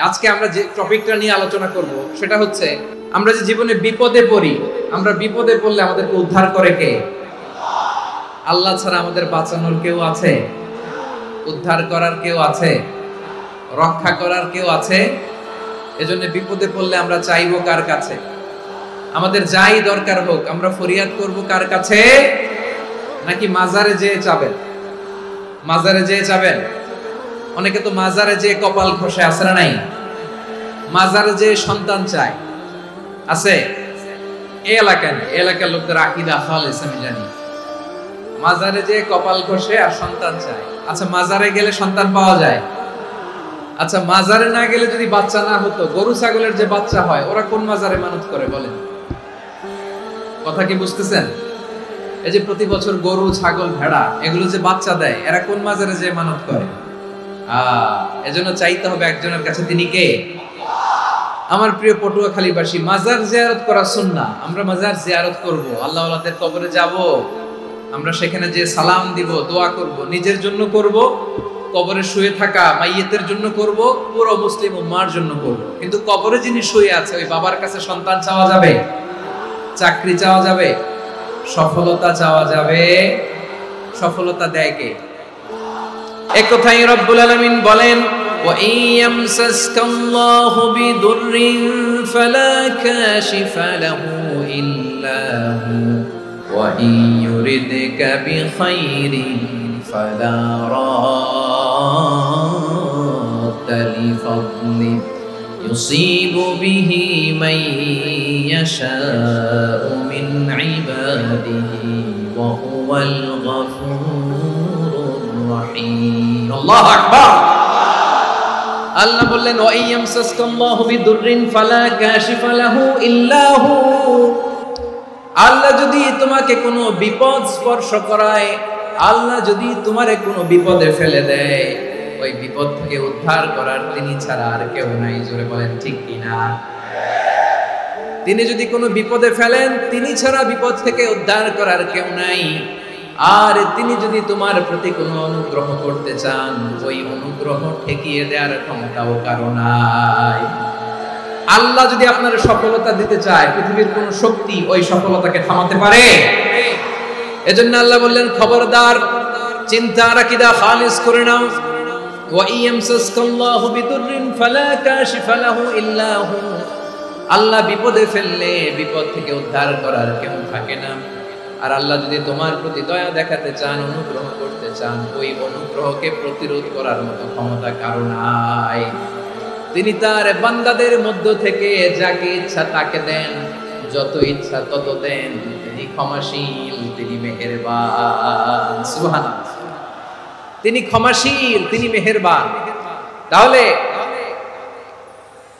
আজকে আমরা যে টপিকটা নিয়ে আলোচনা করব সেটা হচ্ছে আমরা যে জীবনে বিপদে পড়ি, আমরা বিপদে পড়লে আমাদেরকে উদ্ধার করে কে? আল্লাহ ছাড়া আমাদের বাঁচানোর কেউ আছে? উদ্ধার করার কেউ আছে? রক্ষা করার কেউ আছে? এজন্য বিপদে পড়লে আমরা চাইবো কার কাছে? আমাদের যাই দরকার হোক আমরা ফরিয়াদ করব কার কাছে? নাকি মাজারে যেয়ে চাবেন? মাজারে যেয়ে চাবেন? অনেকে তো মাজারে যেয়ে কপাল খসে, আছে না নাই? মাজারে যেয়ে সন্তান চায়, আছে? এই এলাকার লোকদের আকীদা খালেস আমি জানি। মাজারে যেয়ে কপাল খসে আর সন্তান চায়। আচ্ছা, মাজারে গেলে সন্তান পাওয়া যায়? আচ্ছা, মাজারে না গেলে যদি বাচ্চা না হতো, গরু ছাগলের যে বাচ্চা হয় ওরা কোন মাজারে মানত করে বলেন? কথা কি বুঝতেছেন? এই যে প্রতি বছর গরু ছাগল ভেড়া এগুলো যে বাচ্চা দেয়, এরা কোন মাজারে যে মানত করে? এজন্য চাইতে হবে একজনের কাছে, তিনি কে? আমার প্রিয় পটুয়াখালীবাসী, মাজার জিয়ারত করা সুন্নাহ। আমরা মাজার জিয়ারত করব, আল্লাহ ওয়ালাদের কবরে যাব, আমরা সেখানে যে সালাম দিব, দোয়া করব, নিজের জন্য করব, কবরে শুয়ে থাকা মাইয়েতের জন্য করব, পুরো মুসলিম উম্মার জন্য করব। কিন্তু কবরে যিনি শুয়ে আছে ওই বাবার কাছে সন্তান চাওয়া যাবে? চাকরি চাওয়া যাবে? সফলতা চাওয়া যাবে? সফলতা দেয় কে? এক কথাই রব্বুল আলামিন বলেন, ওয়া ইয়ামসাসকাল্লাহু বিদুররিন ফালা কাশিফা লাহু ইল্লা হু ওয়া ইয়ুরিদকা বিখাইরিন ফালা রাদ্দা লিফাদলি ইউসিবু বিহি মান ইয়াশাউ মিন ইবাদিহি ওয়া হুয়াল গফুরুর রহিম। আল্লাহু আকবার। আল্লাহ বললেন, ওয়া ইয়ামসাসকাল্লাহু বিদুররিন ফালা কাশিফা লাহু ইল্লা হু। আল্লাহ যদি তোমাকে কোনো বিপদ স্পর্শ করায়, আল্লাহ যদি তোমারে কোনো বিপদে ফেলে দেয়, ওই বিপদ থেকে উদ্ধার করার তিনি ছাড়া আর কেউ নাই। জোরে বলেন ঠিক কিনা? তিনি যদি কোনো বিপদে ফেলেন, তিনি ছাড়া বিপদ থেকে উদ্ধার করার কেউ নাই। আর তিনি যদি তোমার প্রতি কোনো অনুগ্রহ করতে চান, ওই অনুগ্রহ ঠেকিয়ে দেওয়ার ক্ষমতাও কারো নাই। আল্লাহ যদি আপনার সফলতা দিতে চায়, পৃথিবীর কোন শক্তি ওই সফলতাকে থামাতে পারে? এজন্য আল্লাহ বললেন, খবরদার, চিন্তার আকীদা খালিস করে নাও। ওয়া ইয়ামসাসকাল্লাহু বিদুররিন ফালা কাশিফা লাহু ইল্লা হু। আল্লাহ বিপদে ফেললে বিপদ থেকে উদ্ধার করার কেউ থাকে না। আর আল্লাহ যদি তোমার প্রতি দয়া দেখাতে চান, অনুগ্রহ করতে চান, ওই অনুগ্রহকে প্রতিরোধ করার মতো ক্ষমতা কারো নাই। তিনি তার বান্দাদের মধ্য থেকে যাকে ইচ্ছা তাকে দেন, যত ইচ্ছা তত দেন। তিনি ক্ষমাশীল, তিনি মেহেরবান। সুবহানাল্লাহ। তিনি ক্ষমাশীল, তিনি মেহেরবান। তাহলে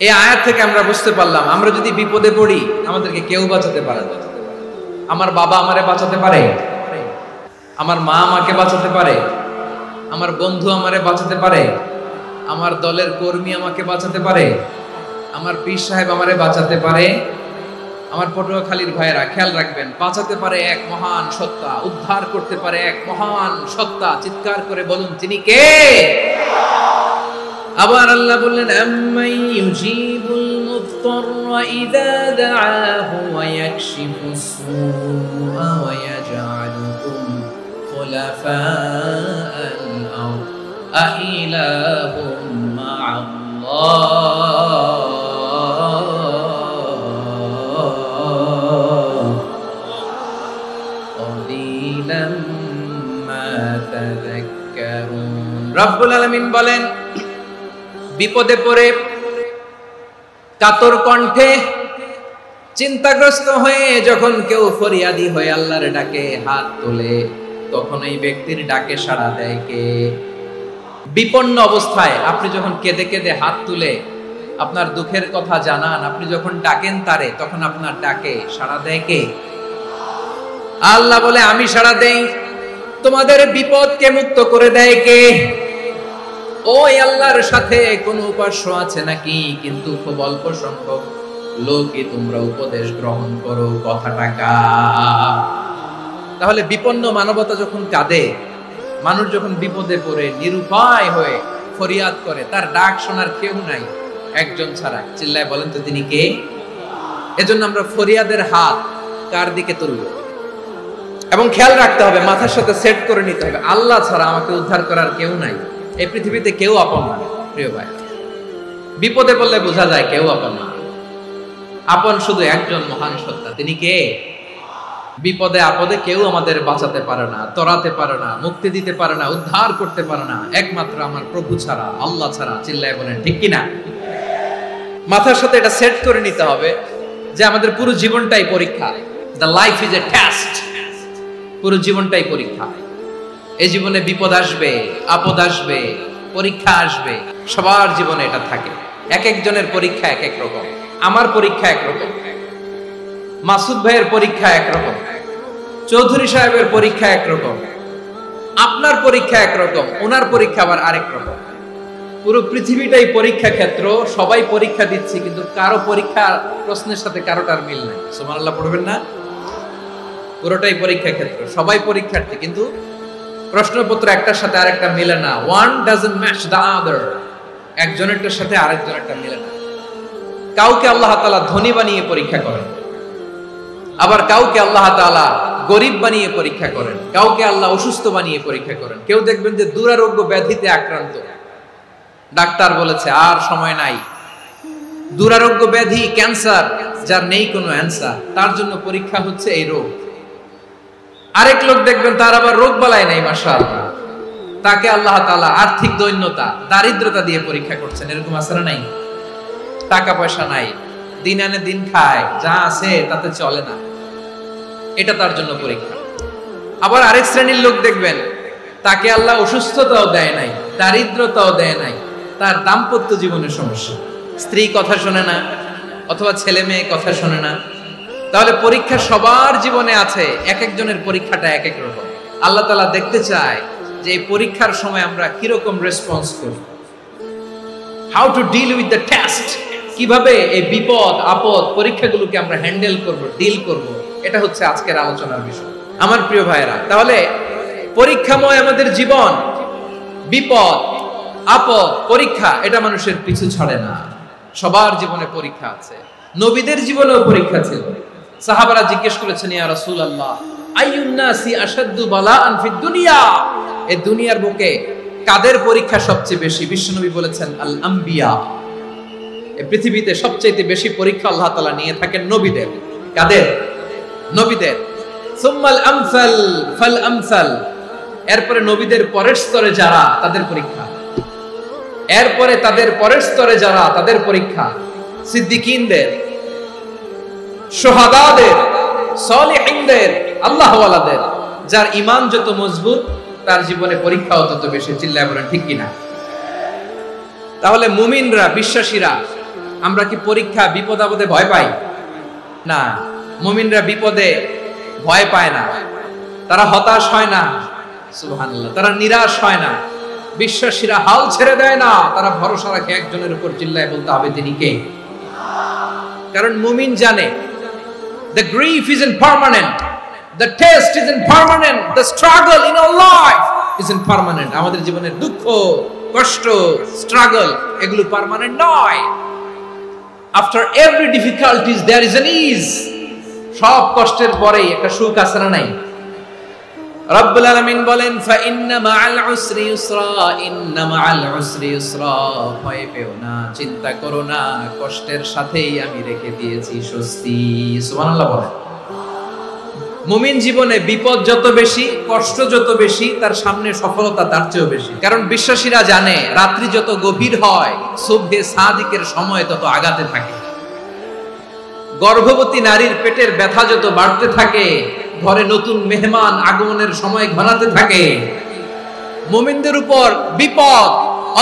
এই আয়াত থেকে আমরা বুঝতে পারলাম, আমরা যদি বিপদে পড়ি আমাদেরকে কেউ বাঁচাতে পারে না। আমার বাবা আমারে বাঁচাতে পারে, আমার মা আমাকে বাঁচাতে পারে, আমার বন্ধু আমারে বাঁচাতে পারে, আমার দলের কর্মী আমাকে বাঁচাতে পারে, আমার পীর সাহেব আমারে বাঁচাতে পারে। আমার পটুয়াখালীর ভাইয়েরা খেয়াল রাখবেন, বাঁচাতে পারে এক মহান সত্তা, উদ্ধার করতে পারে এক মহান সত্তা। চিৎকার করে বলুন, তিনি কে? আবার আল্লাহ বললেন, আম্মান ইউজিবুল মুফতাররা ইযা দাআহু ওয়া ইয়াকশিফুস সুআ ওয়া ইয়াজআলুকুম খুলাফাআল আরদ আইলাহুম মা'আল্লাহ ক্বালিলাম মা তাযাক্কারুন। রব্বুল আলামিন বলেন, বিপদে পড়ে কাতর কণ্ঠে চিন্তাগ্রস্ত হয়ে যখন কেউ ফরিয়াদি হয়ে আল্লাহর ডাকে হাত তোলে, তখন এই ব্যক্তির ডাকে সাড়া দেয় কে? বিপন্ন অবস্থায় আপনি যখন কেঁদে কেঁদে হাত তুলে আপনার দুঃখের কথা জানান, আপনি যখন ডাকেন তারে, তখন আপনার ডাকে সাড়া দেয় কে? আল্লাহ বলে, আমি সাড়া দেই। তোমাদের বিপদকে মুক্ত করে দেয় কে? ওই আল্লাহর সাথে কোন উপাস্য আছে নাকি? কিন্তু খুব অল্প সংখ্যক লোকই তোমরা উপদেশ গ্রহণ করো। কথাটা কার? তাহলে বিপন্ন মানবতা যখন কাঁদে, মানুষ যখন বিপদে পড়ে নিরুপায় হয়ে ফরিয়াদ করে, তার ডাক শোনার কেউ নাই, একজন ছাড়া। চিল্লায় বলেন তো তিনি কে? এজন্য আমরা ফরিয়াদের হাত কার দিকে তুলব? এবং খেয়াল রাখতে হবে, মাথার সাথে সেট করে নিতে হবে, আল্লাহ ছাড়া আমাকে উদ্ধার করার কেউ নাই। এই পৃথিবীতে কেউ আপন না প্রিয় ভাই। বিপদে পড়লে বোঝা যায় কেউ আপন না। আপন শুধু একজন মহান সত্তা, তিনি কে? বিপদে আপদে কেউ আমাদের বাঁচাতে পারে না, তরাতে পারে না, মুক্তি দিতে পারে না, উদ্ধার করতে পারে না, একমাত্র আমার প্রভু ছাড়া, আল্লাহ ছাড়া। চিল্লায় বলেন ঠিক কিনা? মাথার সাথে এটা সেট করে নিতে হবে যে আমাদের পুরো জীবনটাই পরীক্ষা। The life is a test. পুরো জীবনটাই পরীক্ষা। এই জীবনে বিপদ আসবে, আপদ আসবে, পরীক্ষা আসবে, সবার জীবনে এটা থাকে। এক একজনের পরীক্ষা এক এক রকম। আমার পরীক্ষা একরকম, মাসুদ ভাইয়ের পরীক্ষা একরকম, চৌধুরী সাহেবের পরীক্ষা একরকম, আপনার পরীক্ষা একরকম, ওনার পরীক্ষা আবার আরেক রকম। পুরো পৃথিবীটাই পরীক্ষা ক্ষেত্র, সবাই পরীক্ষা দিচ্ছি, কিন্তু কারো পরীক্ষা প্রশ্নের সাথে কারোটার মিল নাই। সুবহানাল্লাহ পড়বেন না? পুরোটাই পরীক্ষা ক্ষেত্র, সবাই পরীক্ষার্থী, কিন্তু প্রশ্নপত্র একটার সাথে আরেকটা মিলে না। One doesn't match the other. একজনেরটার সাথে আরেকজনেরটা মিলে না। কাউকে আল্লাহ তাআলা ধনী বানিয়ে পরীক্ষা করেন, আবার কাউকে আল্লাহ তাআলা গরিব বানিয়ে পরীক্ষা করেন, কাউকে আল্লাহ অসুস্থ বানিয়ে পরীক্ষা করেন। কেউ দেখবেন যে দুরারোগ্য ব্যাধিতে আক্রান্ত, ডাক্তার বলেছে আর সময় নাই, দুরারোগ্য ব্যাধি, ক্যান্সার, যার নেই কোনো অ্যান্সার, তার জন্য পরীক্ষা হচ্ছে এই রোগ। আরেক লোক দেখবেন তার আবার রোগ বালাই নাই, মাশাআল্লাহ, তাকে আল্লাহ তাআলা আর্থিক দৈন্যতা, দারিদ্রতা দিয়ে পরীক্ষা করছেন। এরকম আছে না নাই? টাকা পয়সা নাই, দিন আনে দিন খায়, যা আছে তাতে চলে না, এটা তার জন্য পরীক্ষা। আবার আরেক শ্রেণীর লোক দেখবেন তাকে আল্লাহ অসুস্থতাও দেয় নাই, দারিদ্রতাও দেয় নাই, তার দাম্পত্য জীবনের সমস্যা, স্ত্রী কথা শোনে না অথবা ছেলে মেয়ে কথা শোনে না। তাহলে পরীক্ষা সবার জীবনে আছে, এক একজনের পরীক্ষাটা এক এক রকম। আল্লাহ তাআলা দেখতে চায় যে এই পরীক্ষার সময় আমরা কিরকম রেসপন্স করি, how to deal with the test, কিভাবে এই বিপদ আপদ পরীক্ষাগুলোকে আমরা হ্যান্ডেল করব, ডিল করব। এটা হচ্ছে আজকের আলোচনার বিষয় আমার প্রিয় ভাইয়েরা। তাহলে পরীক্ষাময় আমাদের জীবন, বিপদ আপদ পরীক্ষা, এটা মানুষের পিছু ছাড়ে না। সবার জীবনে পরীক্ষা আছে, নবীদের জীবনেও পরীক্ষা ছিল। সাহাবারা জিজ্ঞেস করেছেন, ইয়া রাসূলুল্লাহ, আইয়ুন নাসি আশাদ্দু বালাআন ফিদ দুনিয়া, এই দুনিয়ার বুকে কাদের পরীক্ষা সবচেয়ে বেশি? বিশ্বনবী বলেছেন, আল আম্বিয়া। এই পৃথিবীতে সবচেয়ে বেশি পরীক্ষা আল্লাহ তাআলা নিয়ে থাকেন নবীদের। কাদের? নবীদের। সুম্মাল আমসাল ফাল আমসাল, এরপরে নবীদের পরের স্তরে যারা, তাদের পরীক্ষা। এরপরে তাদের পরের স্তরে যারা, তাদের পরীক্ষা। সিদ্দিকীনদের, শুহাদাদের, সালিহিনদের, আল্লাহওয়ালাদের। যার ঈমান যত মজবুত, তার জীবনে পরীক্ষাও তত বেশি। চিল্লায় বলেন ঠিক কিনা? তাহলে মুমিনরা, বিশ্বাসীরা, আমরা কি পরীক্ষা বিপদ আপদে ভয় পাই? না, মুমিনরা বিপদে ভয় পায় না, তারা হতাশ হয় না, সুবহানাল্লাহ, তারা নিরাশ হয় না। বিশ্বাসীরা হাল ছেড়ে দেয় না, তারা ভরসা রাখে একজনের উপর। চিল্লায় বলতে হবে তিনি কে? কারণ মুমিন জানে the grief isn't permanent, the test isn't permanent, the struggle in our life isn't permanent. আমাদের জীবনের দুঃখ, কষ্ট, struggle, এগুলো পার্মানেন্ট নয়। After every difficulties there is an ease. সব কষ্টের পরেই একটা সুখ আছে না নাই? রব্বুল আলামিন বলেন, ফা ইন্না মাআল উসরি ইউসরা, ইন্না মাআল উসরি ইউসরা, ভয় পেও না, চিন্তা করো না, কষ্টের সাথেই আমি রেখে দিয়েছি স্বস্তি। সুবহানাল্লাহ বলেন। মুমিন জীবনে বিপদ যত বেশি, কষ্ট যত বেশি, তার সামনে সফলতা তার চেয়েও বেশি। কারণ বিশ্বাসীরা জানে রাত্রি যত গভীর হয়, সুবহে সাদিকের সময় তত আগাতে থাকে। গর্ভবতী নারীর পেটের ব্যথা যত বাড়তে থাকে, ঘরে নতুন মেহমান আগমনের সময় ঘনাতে থাকে। মুমিনদের উপর বিপদ,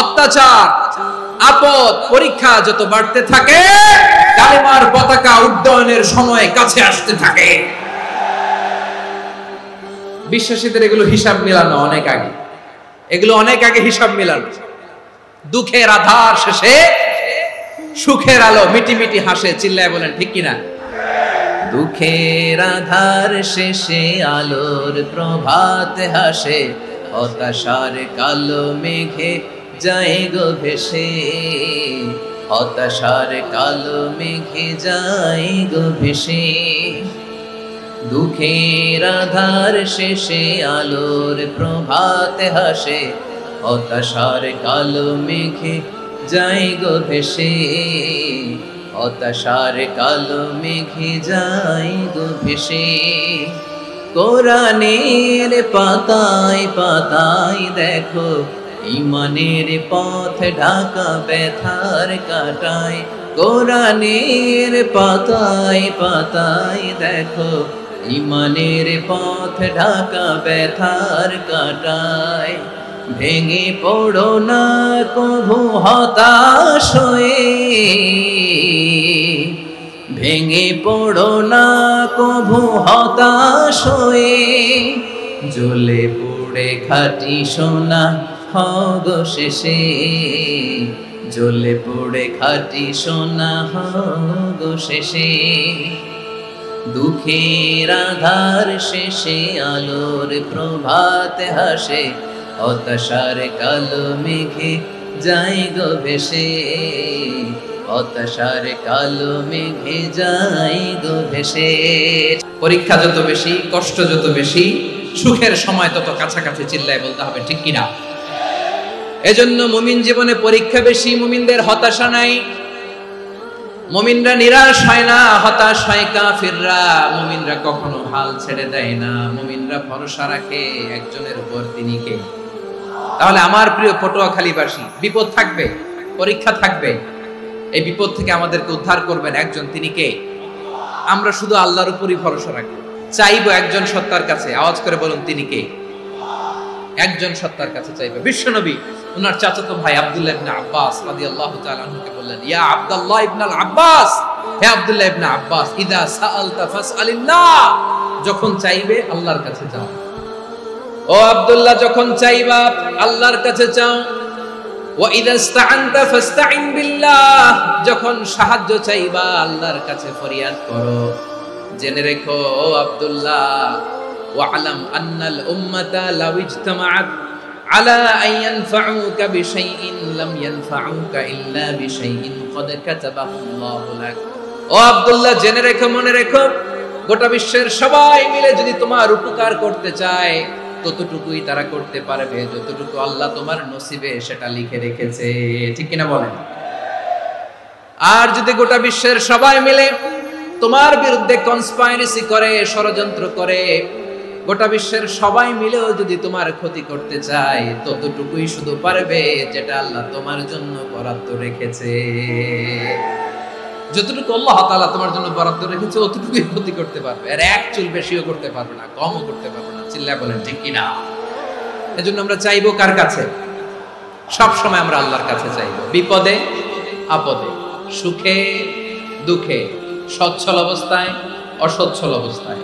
অত্যাচার, আপদ, পরীক্ষা যত বাড়তে থাকে, কালেমার পতাকা উড্ডয়নের সময় কাছে আসতে থাকে। বিশ্বাসীদের এগুলো হিসাব মিলানো অনেক আগে, এগুলো অনেক আগে হিসাব মিলানো। দুঃখের আধার শেষে সুখের আলো মিটি মিটি হাসে। চিল্লায় বলেন ঠিক কিনা? দুঃখের আধার শেষে আলোর প্রভাত হাসে, হতাশার কালো মেঘে যায় গো ভেসে। হতাশার কালো মেঘে যায় গো ভেসে, দুঃখের আধার শেষে আলোর প্রভাত হাসে, হতাশার কালো মেঘে যায় গো ভেসে, হতাশার কালো মেঘে যায় গো ভেসে। কোরআনের পাতায় পাতায় দেখো ঈমানের পথ ঢাকা ব্যথার কাটায়, কোরআনের পাতায় পাতায় দেখো ঈমানের পথ ঢাকা ব্যথার কাটায়। ভেঙে পড়ো না কভু হতাশ হয়ে, ভেঙে পড়ো না কভু হতাশ হয়ে, জ্বলে পুড়ে খাঁটি সোনা হগো শেষে, জ্বলে পুড়ে খাঁটি সোনা হগো শেষে। দুঃখের আধার শেষে আলোর প্রভাত হাসে, হতাশার কালো মেঘে যায় গো ভেসে, হতাশার কালো মেঘে যায় গো ভেসে। পরীক্ষা যত বেশি, কষ্ট যত বেশি, সুখের সময় তত কাছাকাছি, চিল্লায় বলতে হবে ঠিক কিনা? এজন্য মুমিন জীবনে পরীক্ষা বেশি, মুমিনদের হতাশা নাই। মুমিনরা নিরাশ হয় না, হতাশ হয় কাফিররা। মুমিনরা কখনো হাল ছেড়ে দেয় না, মুমিনরা ভরসা রাখে একজনের উপর, তিনি কে? তাহলে আমার প্রিয় পটুয়াখালীবাসী, বিপদ থাকবে, পরীক্ষা থাকবে, এই বিপদ থেকে আমাদেরকে উদ্ধার করবেন একজন, তিনি কে? আমরা শুধু আল্লাহর উপরই ভরসা রাখবো, চাইবো একজন সত্তার কাছে। আওয়াজ করে বলুন, তিনি কে? একজন সত্তার কাছে চাইবো। বিশ্বনবী ওনার চাচাতো ভাই আব্দুল্লাহ ইবনে আব্বাস রাদিয়াল্লাহু তাআলা আনহুকে বললেন, ইয়া আব্দুল্লাহ ইবনে আব্বাস, হে আব্দুল্লাহ ইবনে আব্বাস, ইদা সাআলতা ফাসআলিল্লাহ, যখন চাইবে আল্লাহর কাছে যাও। ও আব্দুল্লাহ, যখন চাইবা আল্লাহর কাছে চাও। ওয়া ইদা ইসতাআনতা ফাসতাইন বিল্লাহ, যখন সাহায্য চাইবা আল্লাহর কাছে ফরিয়াদ করো। জেনে রেখো ও আব্দুল্লাহ, ওয়া'লাম আন্নাল উম্মাতা লাউ ইজতামাআত আলা আন ইয়ানফাউকা বিশাইইন লাম ইয়ানফাউকা ইল্লা বিশাইইন ক্বাদ কাতাবাহু আল্লাহু লাক। ও আব্দুল্লাহ, জেনে রেখো, মনে রেখো, গোটা বিশ্বের সবাই মিলে যদি তোমার উপকার করতে চায়, ততটুকুই তারা করতে পারবে যতটুকু আল্লাহ তোমার নসিবে সেটা লিখে রেখেছে। ঠিক কিনা বলেন? আর যদি গোটা বিশ্বের সবাই মিলে তোমার বিরুদ্ধে কনস্পাইরেসি করে, ষড়যন্ত্র করে, গোটা বিশ্বের সবাই মিলেও যদি তোমার ক্ষতি করতে চায়, ততটুকুই শুধু পারবে যেটা আল্লাহ তোমার জন্য বরাদ্দ রেখেছে। যতটুকু আল্লাহ তাআলা তোমার জন্য বরাদ্দ রেখেছে অতটুকুই ক্ষতি করতে পারবে, আর এক চুল বেশিও করতে পারবে না, কমও করতে পারবে না। চিল্লায় বলেন ঠিক কিনা? এজন্য আমরা চাইবো কার কাছে? সব সময় আমরা আল্লাহর কাছে চাইবো, বিপদে আপদে, সুখে দুঃখে, সচ্ছল অবস্থায় অসচ্ছল অবস্থায়,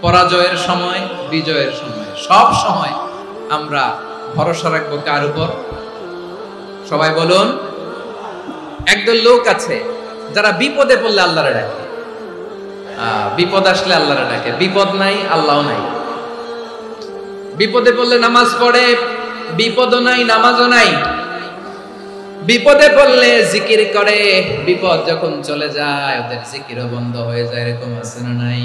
পরাজয়ের সময় বিজয়ের সময়, সব সময় আমরা ভরসা রাখবো কার উপর? সবাই বলুন। একদল লোক আছে যারা বিপদে পড়লে আল্লাহরে ডাকে, বিপদ আসলে আল্লাহরে ডাকে, বিপদ নাই আল্লাহও নাই। বিপদে পড়লে নামাজ পড়ে, বিপদও নাই নামাজও নাই। বিপদে পড়লে জিকির করে, বিপদ যখন চলে যায় ওদের জিকিরও বন্ধ হয়ে যায়। এরকম আছে না নাই?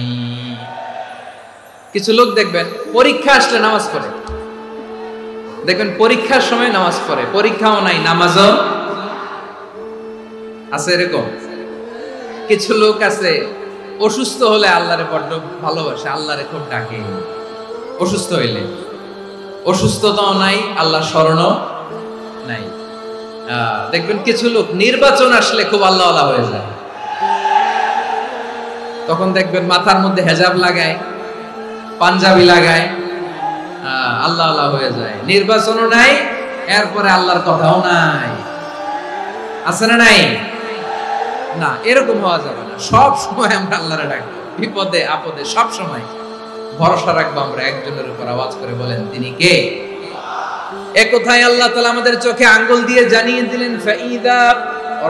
কিছু লোক দেখবেন পরীক্ষা আসলে নামাজ পড়ে, দেখবেন পরীক্ষার সময় নামাজ পড়ে, পরীক্ষাও নাই নামাজও আছে। এরকম কিছু লোক আছে অসুস্থ হলে আল্লাহরে বড্ড ভালোবাসে, আল্লাহরে খুব ডাকে। অসুস্থ হইলে অসুস্থতাও নাই, আল্লাহ স্মরণও নাই। দেখবেন কিছু লোক নির্বাচন আসলে খুব আল্লাহওয়ালা হয়ে যায়, তখন দেখবেন মাথার মধ্যে হেজাব লাগায়, পাঞ্জাবি লাগায়, আল্লাহওয়ালা হয়ে যায়। নির্বাচনও নাই, এরপরে আল্লাহর কথাও নাই। আছে না নাই? না, এরকম হওয়া যাবে না। সব সময় আমরা আল্লাহরে ডাকবো, বিপদে আপদে সব সময় ভরসা রাখবো আমরা একজনের উপর। আওয়াজ করে বলেন, তিনি কে? এ কথাই আল্লাহ তাআলা আমাদের চোখে আঙ্গুল দিয়ে জানিয়ে দিলেন, ফাইদা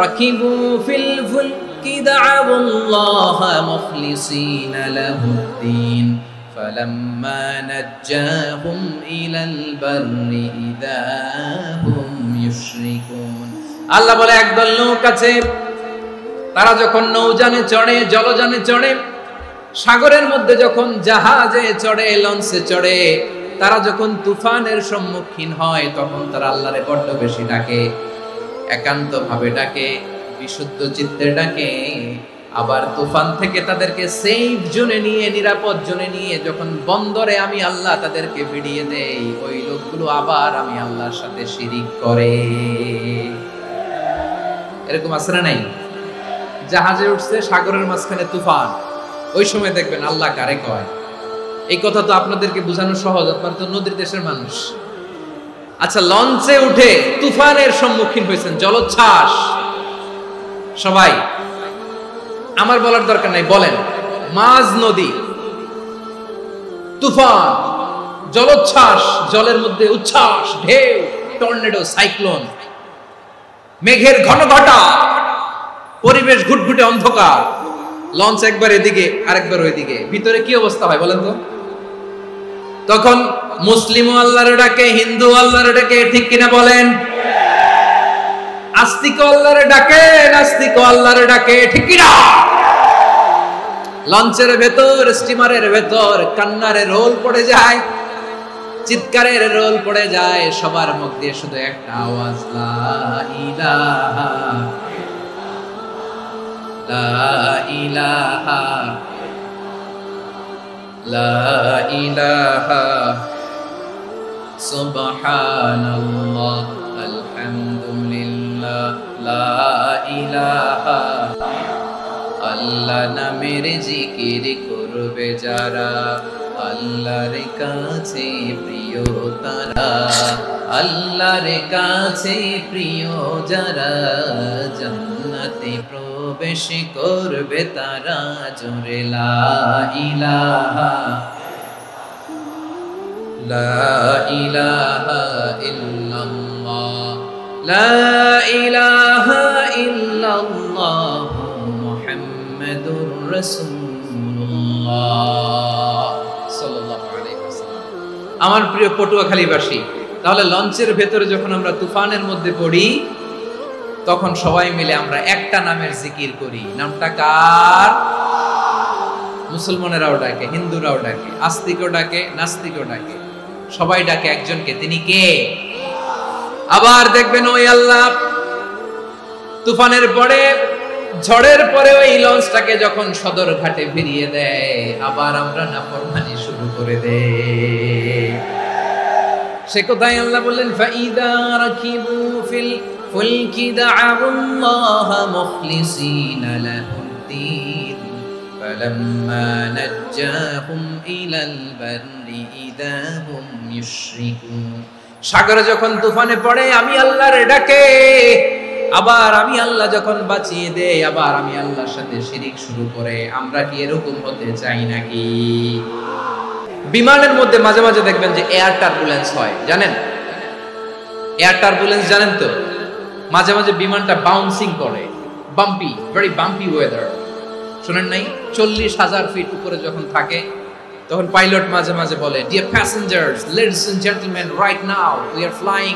রাকিবু ফিল ফুলকি দা'আবুল্লাহা মুখলিসিনা লাহুদ্দিন ফালাম্মা নাজ্জাহুম ইলাল বাররি ইযা হুম ইউশরিকুন। আল্লাহ বলে একদল লোক আছে, তারা যখন নৌযানে চড়ে, জলযানে চড়ে, সাগরের মধ্যে যখন জাহাজে চড়ে, লঞ্চে চড়ে, তারা যখন তুফানের সম্মুখীন হয় তখন তারা আল্লাহরে বড্ড বেশি ডাকে, একান্ত ভাবে ডাকে, বিশুদ্ধ চিত্তে ডাকে। আবার তুফান থেকে তাদেরকে সেফ জোনে নিয়ে, নিরাপদ জোনে নিয়ে যখন বন্দরে আমি আল্লাহ তাদেরকে ভিড়িয়ে দেই, ওই লোকগুলো আবার আমি আল্লাহর সাথে শিরিক করে। এরকম আছে না নাই? জাহাজে উঠছে, সাগরের মাঝখানে তুফান, ওই সময় দেখবেন আল্লাহ কারে কয়। এই কথা তো আপনাদেরকে বোঝানো সহজ, আপনারা তো নদীর দেশের মানুষ। আচ্ছা, লঞ্চে উঠে তুফানের সম্মুখীন হয়েছেন, জলোচ্ছ্বাস, সবাই আমার বলার দরকার নাই, বলেন, মাঝ নদী, তুফান, জলোচ্ছ্বাস, জলের মধ্যে উচ্ছ্বাস, ঢেউ, টর্নেডো, সাইক্লোন, মেঘের ঘনঘটা, পরিবেশ ঘুটঘুটে অন্ধকার, লঞ্চ একবার এদিকে আরেকবার ওইদিকে, ভিতরে কি অবস্থা হয় বলেন তো? তখন মুসলিম আল্লাহর ডাকে, হিন্দু আল্লাহর ডাকে, ঠিক কিনা বলেন? আস্তিক আল্লাহর ডাকে, নাস্তিক আল্লাহর ডাকে, ঠিক কিনা? লঞ্চের ভেতর, স্টিমারের ভেতর কান্নারে রোল পড়ে যায়, চিৎকারের রোল পড়ে যায়, সবার মুখ দিয়ে শুধু একটা আওয়াজ, লা ইলাহা লা ইলাহা লা ইলাহা সুবহানাল্লাহ আলহামদুলিল্লাহ লা ইলাহা। আল্লাহ নামের জিকির করবে যারা, আল্লাহর কাছে প্রিয় তারা, আল্লাহর কাছে প্রিয় যারা, জান্নাতে প্রবেশ করবে তারা, জোরে লা ইলাহা লা ইলাহা ইল্লাল্লাহ লা ইলাহা ইল্লাল্লাহ মুহাম্মাদুর রাসূলুল্লাহ সাল্লাল্লাহু আলাইহি ওয়াসাল্লাম। আমার প্রিয় পটুয়াখালীবাসী, তাহলে লঞ্চের ভেতরে যখন আমরা তুফানের মধ্যে পড়ি, তখন সবাই মিলে আমরা একটা নামের জিকির করি। নামটা কার? মুসলমানেরাও ডাকে, হিন্দুরাও ডাকে, আস্তিকও ডাকে, নাস্তিকও ডাকে, সবাই ডাকে একজনকে, তিনি কে? আবার দেখবেন ওই আল্লাহ তুফানের পরে, ঝড়ের পরে ওই লঞ্চটাকে যখন সদর ঘাটে ফিরিয়ে দেয়, আবার আমরা নাফরমানি শুরু করে দেই। সে কোথায় আল্লাহ বললেন, ফাইদা রাকিবু ফিল ফুলকি দা'আল্লাহ মুখলিসিনা লাহুদ্দিন ফালাম্মা নাজ্জাহুম ইলাল বাররি ইযা হুম ইউশরিকুন। সাগরে যখন তুফানে পড়ে আমি আল্লাহর ডাকে, আবার আমি আল্লাহ যখন বাঁচিয়ে দেই, আবার আমি আল্লাহর সাথে শিরিক শুরু করে। আমরা কি এরকম হতে চাই নাকি? বিমানের মধ্যে মাঝে মাঝে দেখবেন যে এয়ার টার্বুলেন্স হয়, জানেন? এয়ার টার্বুলেন্স জানেন তো? মাঝে মাঝে বিমানটা বাউন্সিং করে, বাম্পি, ভেরি বাম্পি ওয়েদার। শুনেন নাই? 40,000 ফিট উপরে যখন থাকে, তখন পাইলট মাঝে মাঝে বলে, dear passengers, ladies and gentleman, right now we are flying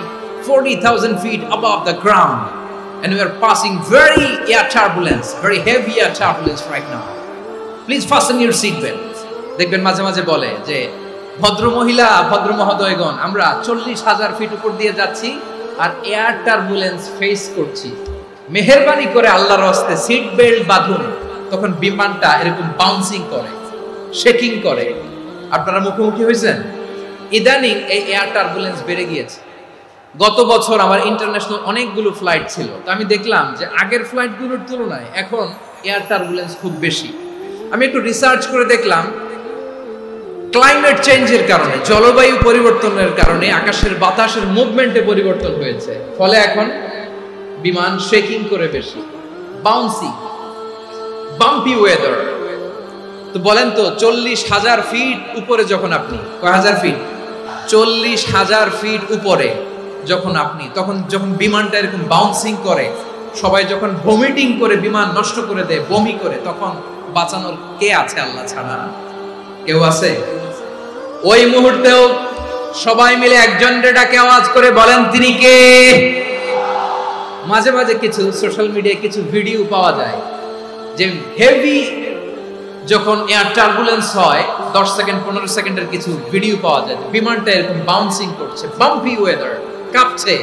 40,000 feet above the ground and we are passing very air turbulence, very heavy air turbulence right now. Please fasten your seat belts. দেখবেন মাঝে মাঝে বলে যে, ভদ্র মহিলা, ভদ্র মহোদয়গণ, আমরা 40,000 ফিট উপর দিয়ে যাচ্ছি আর এয়ার টার্বুলেন্স ফেস করছি, মেহেরবানি করে আল্লাহর রাস্তে সিট বেল্ট বাঁধুন। তখন বিমানটা এরকম বাউন্সিং করে, শেকিং করে। আপনারা মুখোমুখি হয়েছেন? ইদানিং এই এয়ার টার্বুলেন্স বেড়ে গিয়েছে। গত বছর আমার ইন্টারন্যাশনাল অনেকগুলো ফ্লাইট ছিল, তো আমি দেখলাম যে আগের ফ্লাইটগুলোর তুলনায় এখন এয়ার টার্বুলেন্স খুব বেশি। আমি একটু রিসার্চ করে দেখলাম, ক্লাইমেট চেঞ্জের কারণে, জলবায়ু পরিবর্তনের কারণে আকাশের বাতাসের মুভমেন্টে পরিবর্তন হয়েছে, ফলে এখন বিমান শেকিং করে বেশি, বাউন্সি, বাম্পি ওয়েদার। তো বলেন তো, 40,000 ফিট উপরে যখন আপনি, কয় হাজার ফিট? 40,000 ফিট উপরে যখন আপনি, তখন যখন বিমানটা এরকম বাউন্সিং করে, সবাই যখন ভমিটিং করে বিমান নষ্ট করে দেয়, বমি করে, তখন বাঁচানোর কে আছে আল্লাহ ছাড়া? কেউ আছে? ওই মুহূর্তেও সবাই মিলে একজনের ডাকে আওয়াজ করে বলেন, তিনি কে? মাঝে মাঝে কিছু সোশ্যাল মিডিয়ায় কিছু ভিডিও পাওয়া যায় যে হেভি যখন এয়ার টার্বুলেন্স হয় 10 সেকেন্ড 15 সেকেন্ডের কিছু ভিডিও পাওয়া যায় বিমানটা এরকম বাউন্সিং করছে, বাম্পি ওয়েদার, কাঁপছে,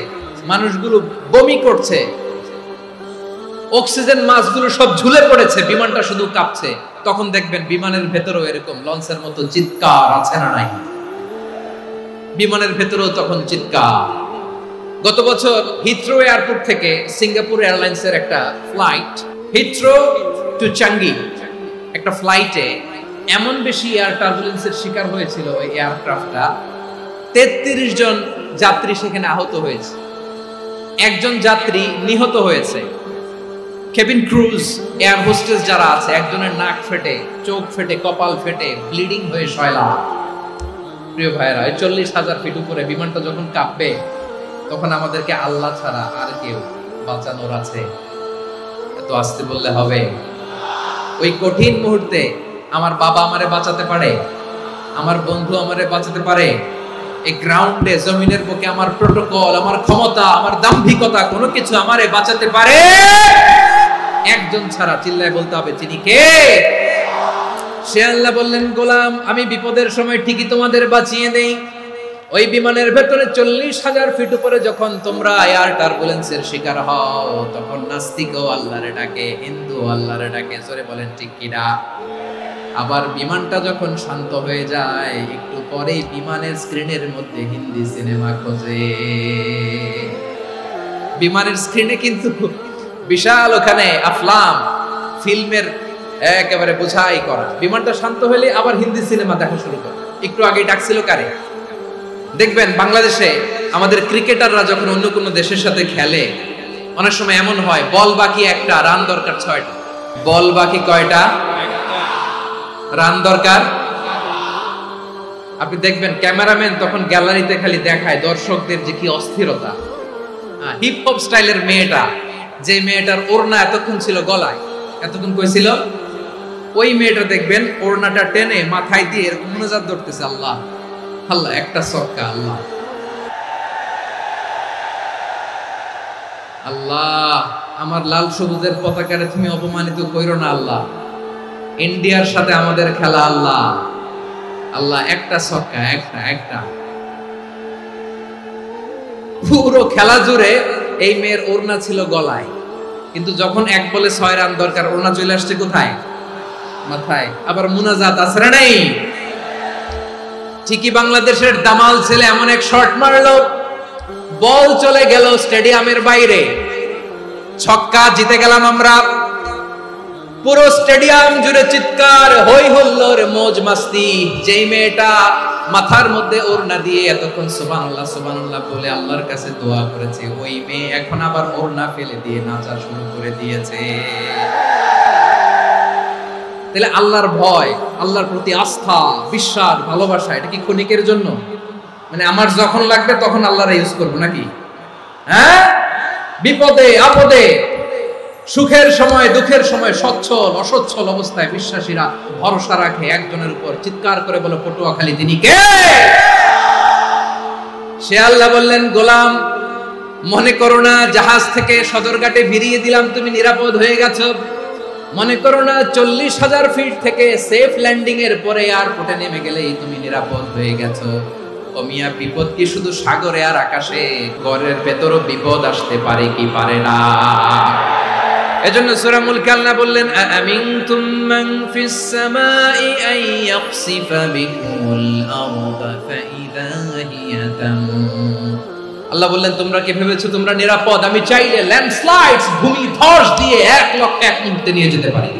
মানুষগুলো বমি করছে, অক্সিজেন মাসগুলো সব ঝুলে পড়েছে, বিমানটা শুধু কাঁপছে। তখন দেখবেন বিমানের ভেতরেও এরকম লঞ্চের মতো চিৎকার আছে না নাই? বিমানের ভেতরেও তখন চিৎকার। গত বছর হিথ্রো এয়ারপোর্ট থেকে সিঙ্গাপুর এয়ারলাইন্সের একটা ফ্লাইট হিথ্রো টু চাঙ্গি একটা ফ্লাইটে এমন বেশি এয়ার টার্বুলেন্সের শিকার হয়েছিল ওই এয়ারক্রাফটটা, 33 জন যাত্রী সেখানে আহত হয়েছে, একজন যাত্রী নিহত হয়েছে। কেবিন ক্রুজ, এয়ার হোস্টেস যারা আছে, একজনের নাক ফেটে, চোখ ফেটে, কপাল ফেটে, ব্লিডিং হয়ে শয়লা। প্রিয় ভাইরা, 40,000 ফিট উপরে বিমানটা যখন কাঁপবে তখন আমাদেরকে আল্লাহ ছাড়া আর কেউ বাঁচানোর আছে? এত আস্তে বললে হবে? ওই কঠিন মুহূর্তে আমার বাবা আমারে বাঁচাতে পারে, আমার বন্ধু আমারে বাঁচাতে পারে। এই গ্রাউন্ডে, জমিনের বুকে আমার প্রোটোকল, আমার ক্ষমতা, আমার দাম্ভিকতা কোনো কিছু আমারে বাঁচাতে পারে? একজন ছাড়া, চিল্লায় বলতে হবে তিনি কে? সে আল্লাহ বললেন, গোলাম আমি বিপদের সময় ঠিকই তোমাদের বাঁচিয়ে দেই। ওই বিমানের ভেতরে 40,000 ফিট উপরে যখন তোমরা এয়ার টার্বুলেন্সের শিকার হও তখন নাস্তিকও আল্লাহরে ডাকে, হিন্দু আল্লাহরে ডাকে, জোরে বলেন ঠিক কিনা? আবার বিমানটা যখন শান্ত হয়ে যায় একটু পরেই বিমানের স্ক্রিনের মধ্যে হিন্দি সিনেমা খোঁজে। বিমানের স্ক্রিনে কিন্তু বিশাল ওখানে আফলাম ফিল্মের একেবারে বোঝাই করা। বিমানটা শান্ত হলে আবার হিন্দি সিনেমা দেখা শুরু করে। একটু আগে ডাকছিল কারে? দেখবেন বাংলাদেশে আমাদের ক্রিকেটাররা যখন অন্য কোনো দেশের সাথে খেলে অনেক সময় এমন হয় বল বাকি একটা, রান দরকার 6টা। বল বাকি কয়টা? রান দরকার। আপনি দেখবেন ক্যামেরাম্যান তখন গ্যালারিতে খালি দেখায় দর্শকদের যে কি অস্থিরতা। হিপ হপ স্টাইলের মেয়েটা, যে মেয়েটার ওড়না এতক্ষণ ছিল গলায়, এতক্ষণ কই ছিল, ওই মেয়েটা দেখবেন ওড়নাটা টেনে মাথায় দিয়ে এরকম মুনাজাত ধরতেছে, আল্লাহ আল্লাহ, একটা সক্কা, আল্লাহ আল্লাহ আমার লাল সবুজের পতাকারে তুমি অপমানিত কইরো না আল্লাহ, ইন্ডিয়ার সাথে আমাদের খেলা, আল্লাহ আল্লাহ, একটা সক্কা, একটা। পুরো খেলা জুড়ে এই মেয়ের ওড়না ছিল গলায়, কিন্তু যখন 1 বলে 6 রান দরকার ওড়না চলে আসছে কোথায়? মাথায়। আবার মুনাজাত আছে না নাই? ঠিকই বাংলাদেশের দামাল ছেলে এমন এক শট মারলো, বল চলে গেল স্টেডিয়ামের বাইরে, ছক্কা, জিতে গেলাম আমরা। পুরো স্টেডিয়াম জুড়ে চিৎকার, হই হুল্লোড়, মौज মাস্তি। যেই মেয়েটা মাথার মধ্যে ওড়না দিয়ে এতক্ষণ সুবহানাল্লাহ সুবহানাল্লাহ বলে আল্লাহর কাছে দোয়া করেছে, ওই মেয়ে এখন আবার ওড়না ফেলে দিয়ে নাচা শুরু করে দিয়েছে। তাহলে আল্লাহর ভয়, আল্লাহর প্রতি আস্থা, বিশ্বাস, ভালোবাসা, এটা কি ক্ষণিকের জন্য? মানে আমার যখন লাগবে তখন আল্লাহর ইউজ করবো নাকি? হ্যাঁ, বিপদে আপদে, সুখের সময় দুঃখের সময়, সচ্ছল অসচ্ছল অবস্থায় বিশ্বাসীরা ভরসা রাখে একজনের উপর। চিৎকার করে বলো পটুয়াখালী তিনি কে? সে আল্লাহ বললেন, গোলাম মনে করো না জাহাজ থেকে সদরঘাটে ভিড়িয়ে দিলাম তুমি নিরাপদ হয়ে গেছো। মনে করো না 40,000 ফিট থেকে সেফ ল্যান্ডিং এর পরে এয়ারপোর্টে নেমে গেলেই তুমি নিরাপদ হয়ে গেছো। ও মিয়া, বিপদ কি শুধু সাগরে আর আকাশে? ঘরের ভেতরও বিপদ আসতে পারে কি পারে না? এজন্য সূরা মুলক আল্লাহ বললেন, আমিনতুম মান ফিস সামাই আন ইয়াখসিফা বিকুমুল আরদা ফাইযা হিয়া তামুর। আল্লাহ বললেন, তোমরা কি ভেবেছো তোমরা নিরাপদ? আমি চাইলে ল্যান্ডস্লাইডস, ভূমি ধস দিয়ে 1 লক্ষ 1 মুহূর্তে নিয়ে যেতে পারি।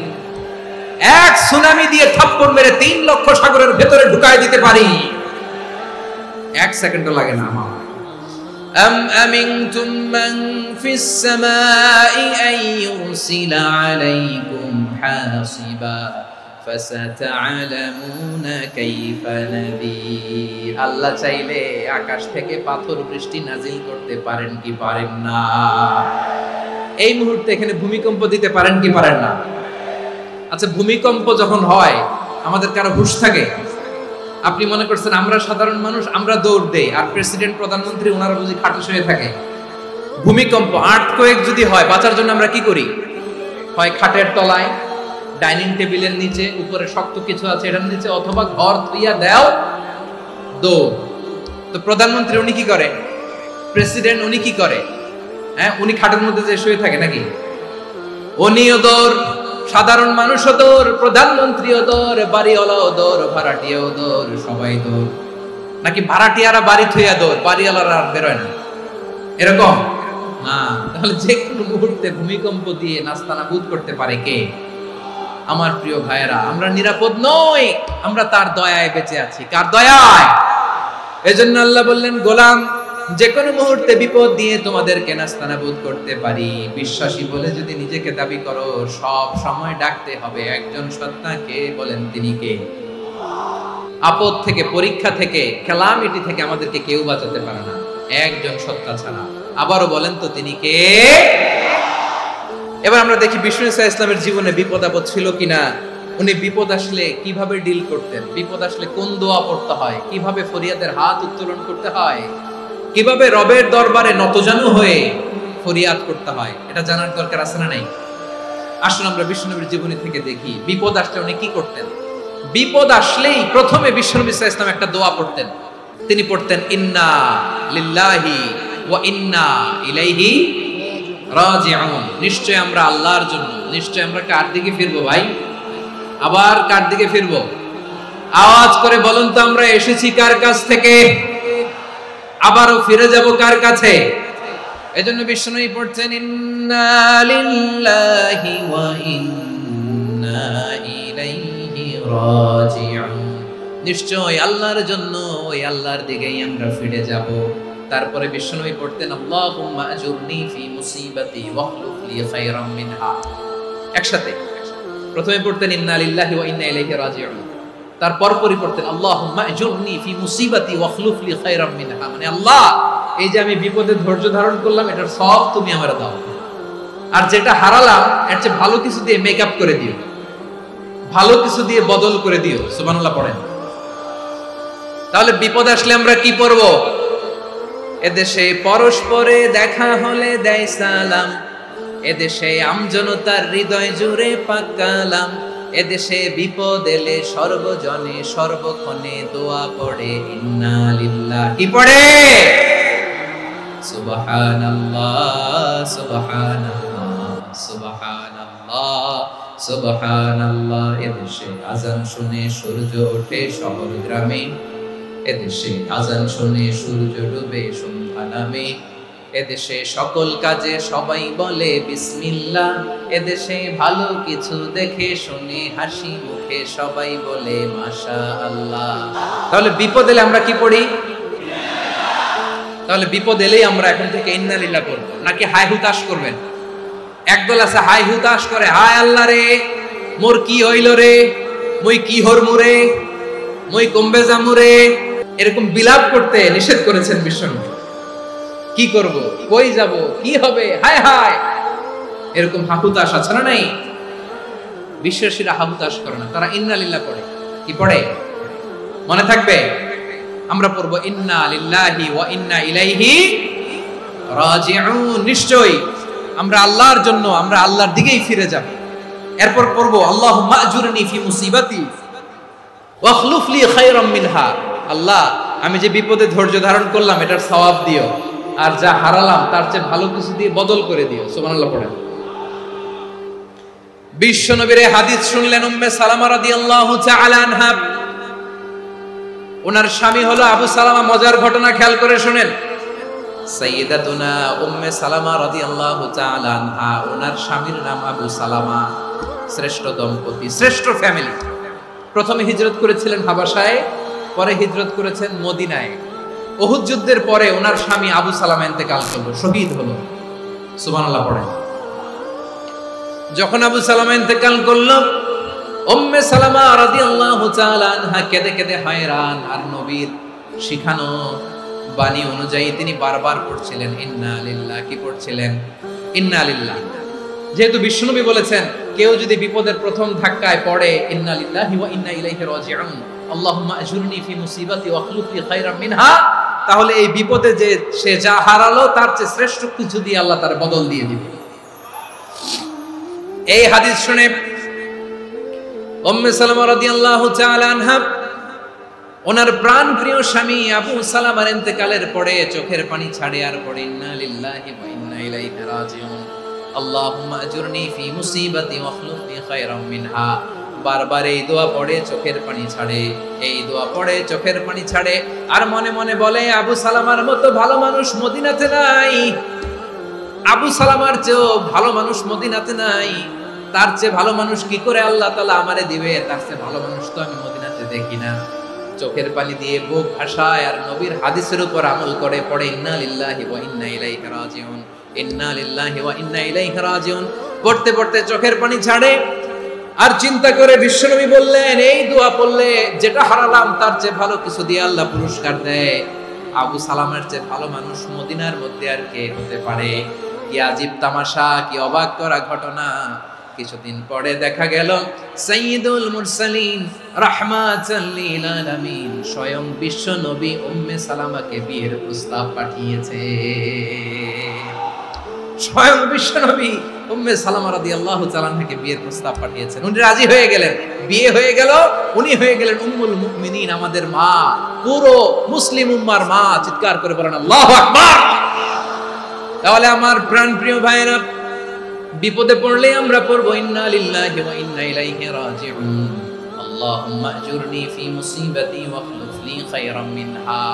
এক সুনামি দিয়ে থাপ্পড় মেরে 3 লক্ষ সাগরের ভেতরে ঢুকায় দিতে পারি। 1 সেকেন্ডও লাগে না আমার। أم أمنتم من في السماء أن يرسل عليكم حاصبا فستعلمون كيف نذير। আল্লাহ চাইলে আকাশ থেকে পাথর বৃষ্টি নাজিল করতে পারেন কি পারেন না? এই মুহূর্তে এখানে ভূমিকম্প দিতে পারেন কি পারেন না? আচ্ছা, ভূমিকম্প যখন হয় আমাদের কারো হুঁশ থাকে? আপনি মনে করছেন আমরা সাধারণ মানুষ, আমরা দৌড় দেই, আর প্রেসিডেন্ট প্রধানমন্ত্রী ওনারা বুঝি খাটে শুয়ে থাকে? ভূমিকম্প, আর্থকোয়েক যদি হয়, বাঁচার জন্য আমরা কি করি? হয় খাটের তলায়, ডাইনিং টেবিলের নিচে, উপরে শক্ত কিছু আছে এটার নিচে, অথবা ঘর ধুইয়া দাও দৌড়। তো প্রধানমন্ত্রী উনি কি করে? প্রেসিডেন্ট উনি কি করে? হ্যাঁ, উনি খাটের মধ্যে যে শুয়ে থাকে নাকি? উনিও দৌড়, সাধারণ মানুষও দৌড়, প্রধানমন্ত্রীও দৌড়, বাড়িওয়ালাও দৌড়, ভাড়াটিয়াও দৌড়, সবাই দৌড়। নাকি ভাড়াটিয়ারা বাড়ি থুইয়া দৌড়, বাড়িওয়ালারা আর বেরোয় না, এরকম না? তাহলে যে কোনো মুহূর্তে ভূমিকম্প দিয়ে নাস্তানাবুদ করতে পারে কে? আমার প্রিয় ভাইয়েরা, আমরা নিরাপদ নই, আমরা তার দয়ায় বেঁচে আছি। কার দয়ায়? এজন্য আল্লাহ বললেন, গোলাম, যে কোনো মুহূর্তে বিপদ দিয়ে তোমাদেরকে নাস্তানাবুদ করতে পারি। বিশ্বাসী বলে যদি নিজেকে দাবি করো, সব সময় ডাকতে হবে একজন সত্তাকে। বলেন তিনি কে? আপদ থেকে, পরীক্ষা থেকে, ক্যালামিটি থেকে আমাদেরকে কেউ বাঁচাতে পারে না একজন সত্তা ছাড়া। আবারও বলেন তো তিনি কে? এবার আমরা দেখি বিষ্ণু ইসা ইসলামের জীবনে বিপদ আপদ ছিল কিনা। উনি বিপদ আসলে কিভাবে ডিল করতেন, বিপদ আসলে কোন দোয়া পড়তে হয়, কিভাবে ফরিয়াদের হাত উত্তোলন করতে হয়, কিভাবে রবের দরবারে নতজানু হয়ে ফরিয়াদ করতে হয়, এটা জানার দরকার আছে না নাই? আসুন আমরা বিষ্ণুনবীর জীবনী থেকে দেখি বিপদ আসলে উনি কি করতেন। বিপদ আসলেই প্রথমে বিষ্ণুনবী সাল্লাল্লাহু আলাইহি ওয়াসাল্লাম একটা দোয়া পড়তেন। তিনি পড়তেন, ইন্না লিল্লাহি ওয়া ইন্না ইলাইহি রাজিউন। নিশ্চয় আমরা আল্লাহর জন্য, নিশ্চয় আমরা কার দিকে ফিরবো ভাই? আবার কার দিকে ফিরবো? আওয়াজ করে বলুন তো, আমরা এসেছি কার কাছ থেকে, আবারও ফিরে যাব কার কাছে? এজন্য বিষ্ণুই পড়ছেন, ইন্না লিল্লাহি ওয়া ইন্না ইলাইহি রাজিউন। নিশ্চয় আল্লাহর জন্য, ওই আল্লাহর দিকেই আমরা ফিরে যাব। তারপরে বিষ্ণুই পড়তেন, আল্লাহুম্মা আজুরনি ফি মুসিবাতি ওয়াখলুফ লি খায়রাম মিনহা। একসাথে প্রথমে পড়তেন ইন্না লিল্লাহি ওয়া ইন্না ইলাইহি রাজিউন, তারপর পড়তেন আল্লাহুম্মা আজুরনি ফি মুসিবাতি ওয়াখলুফ লি খায়রাম মিনহা। মানে আল্লাহ, এই যে আমি বিপদে ধৈর্য ধারণ করলাম, এটার সব তুমি আমারে দাও, আর যেটা হারালাম এর চেয়ে ভালো কিছু দিয়ে মেকআপ করে দিও, ভালো কিছু দিয়ে বদল করে দিও। সুবহানাল্লাহ পড়েন। তাহলে বিপদ আসলে আমরা কি পড়ব? এদেশে পরস্পরে দেখা হলে দেয় সালাম, এদেশে আমজনতার হৃদয় জুড়ে পাক কালাম, এদেশে বিপদ এলে সর্বজনে সর্বক্ষণে দোয়া পড়ে ইন্না লিল্লাহ। কি পড়ে? সুবহানাল্লাহ সুবহানাল্লাহ সুবহানাল্লাহ সুবহানাল্লাহ। এদেশে আজান শুনে সূর্য ওঠে শহর গ্রামে, এদেশে আজান শুনে সূর্য ডুবে সন্ধ্যা নামে, এদেশে সকল কাজে সবাই বলে বিসমিল্লাহ, এদেশে ভালো কিছু দেখে শুনে হাসি মুখে সবাই বলে মাশাআল্লাহ। তাহলে বিপদ এলে আমরা কি পড়ি? তাহলে বিপদ এলেই আমরা এখন থেকে ইন্না লিল্লাহ পড়ব, নাকি হাই হুতাশ করবেন? একদল আছে হাই হুতাশ করে, হায় আল্লাহ রে, মোর কি হইল রে, মই কি হরমু রে, মই কমবে জামু রে, এরকম বিলাপ করতে নিষেধ করেছেন বিশ্বনবী। কি করব, কই যাব, কি হবে, হায় হায়, এরকম হাহুতাশ আছে না নাই? বিশ্বাসীরা হাহুতাশ করে না, তারা ইন্না লিল্লাহ পড়ে। কি পড়ে মনে থাকবে? আমরা পড়ব ইন্না লিল্লাহি ওয়া ইন্না ইলাইহি রাজিউন। নিশ্চয় আমরা আল্লাহর জন্য, আমরা আল্লাহর দিকেই ফিরে যাব। এরপর পড়ব আল্লাহুম্মা আজুরনি ফি মুসিবাতি ওয়াখলুফ লি খায়রাম মিনহা। আল্লাহ, আমি যে বিপদে ধৈর্য ধারণ করলাম এটার সওয়াব দিও, আর যা হারালাম তার চেয়ে ভালো কিছু দিয়ে বদল করে দিও। সুবহানাল্লাহ পড়েন। বিশ্বনবীর হাদিস শুনলেন উম্মে সালামা রাদিয়াল্লাহু তাআলা আনহা। ওনার স্বামী হলো আবু সালামা। মজার ঘটনা খেয়াল করে শুনেন। সাইয়্যিদাতুনা উম্মে সালামা রাদিয়াল্লাহু তাআলা আনহা, ওনার স্বামীর নাম আবু সালামা। শ্রেষ্ঠ দম্পতি, শ্রেষ্ঠ ফ্যামিলি। প্রথমে হিজরত করেছিলেন হাবাশায়, পরে হিজরত করেছেন মদিনায়। উহুদ যুদ্ধের পরে ওনার স্বামী আবু সালামা ইন্তেকাল করলো, শহীদ হলো। সুবহানাল্লাহ পড়েন। যখন আবু সালামা ইন্তেকাল করলো, উম্মে সালামা রাদিয়াল্লাহু তাআলা আনহা কেঁদে কেঁদে হায়রান। আর নবীর শিখানো বাণী অনুযায়ী তিনি বারবার পড়ছিলেন ইন্না লিল্লাহ। কি পড়ছিলেন? ইন্না লিল্লাহ। যেহেতু বিশ্বনবী বলেছেন কেউ যদি বিপদের প্রথম ধাক্কায় পড়ে ইন্না লিল্লাহি ওয়া ইন্না ইলাইহি রাজিউন, আল্লাহুম্মা আজুরনি ফি মুসিবাতি ওয়াখলুফ লি খায়রাম মিনহা, তাহলে এই বিপদে যে সে যা হারালো তার চেয়ে শ্রেষ্ঠ কিছু দিয়ে আল্লাহ তার বদল দিয়ে দিবে। এই হাদিস শুনে উম্মে সালামা রাদিয়াল্লাহু তাআলা আনহা ওনার প্রাণ প্রিয় স্বামী আবু সালামার ইন্তেকালের পরে চোখের পানি ছাড়ে আর পড়ে ইন্না লিল্লাহি ওয়া ইন্না ইলাইহি রাজিউন আল্লাহুম্মা আজুরনি ফি মুসিবাতি ওয়া খলুফনি খায়রাম মিনহা। বারবার এই দোয়া পড়ে চোখের পানি ছাড়ে, এই দোয়া পড়ে চোখের পানি ছাড়ে, আর মনে মনে বলে আবু সালামার মতো ভালো মানুষ মদিনাতে নাই, আবু সালামার চেয়েও ভালো মানুষ মদিনাতে নাই, তার চেয়ে ভালো মানুষ কি করে আল্লাহ তাআলা আমারে দিবে, তার চেয়ে ভালো মানুষ তো আমি মদিনাতে দেখি না। চোখের পানি দিয়ে বুক ভাসায় আর নবীর হাদিসের উপর আমল করে পড়ে ইন্না লিল্লাহি ওয়া ইন্না ইলাইহি রাজিউন, ইন্না লিল্লাহি ওয়া ইন্না ইলাইহি রাজিউন। পড়তে পড়তে চোখের পানি ছাড়ে আর চিন্তা করে বিশ্বনবী বললেন এই দোয়া পড়লে যেটা হারালাম তার চেয়ে ভালো কিছু দিয়ে আল্লাহ পুরস্কার দেয়। আবু সালামের চেয়ে ভালো মানুষ মদিনার মধ্যে আর কে হতে পারে? কি আজীব তামাশা, কি অবাক করা ঘটনা। কিছুদিন পরে দেখা গেল সাইয়্যিদুল মুরসালিন রাহমাতাল লিল আলামিন স্বয়ং বিশ্ব নবী উম্মে সালামাকে বিয়ের প্রস্তাব পাঠিয়েছে। স্বয়ং বিশ্ব নবী উম্মে সালামা রাদিয়াল্লাহু তাআলা আনহাকে বিয়ের প্রস্তাব পাঠিয়েছেন। উনি রাজি হয়ে গেলেন, বিয়ে হয়ে গেল, উনি হয়ে গেলেন উম্মুল মুমিনিন, আমাদের মা, পুরো মুসলিম উম্মার মা। চিৎকার করে বলেন আল্লাহু আকবার। তাহলে আমার প্রাণ প্রিয় ভাইরা, বিপদে পড়লে আমরা পড়বো ইন্না লিল্লাহি ওয়া ইন্না ইলাইহি রাজিউন আল্লাহুম্মা আজুরনি ফি মুসিবাতি ওয়া খলুফনি খায়রাম মিনহা।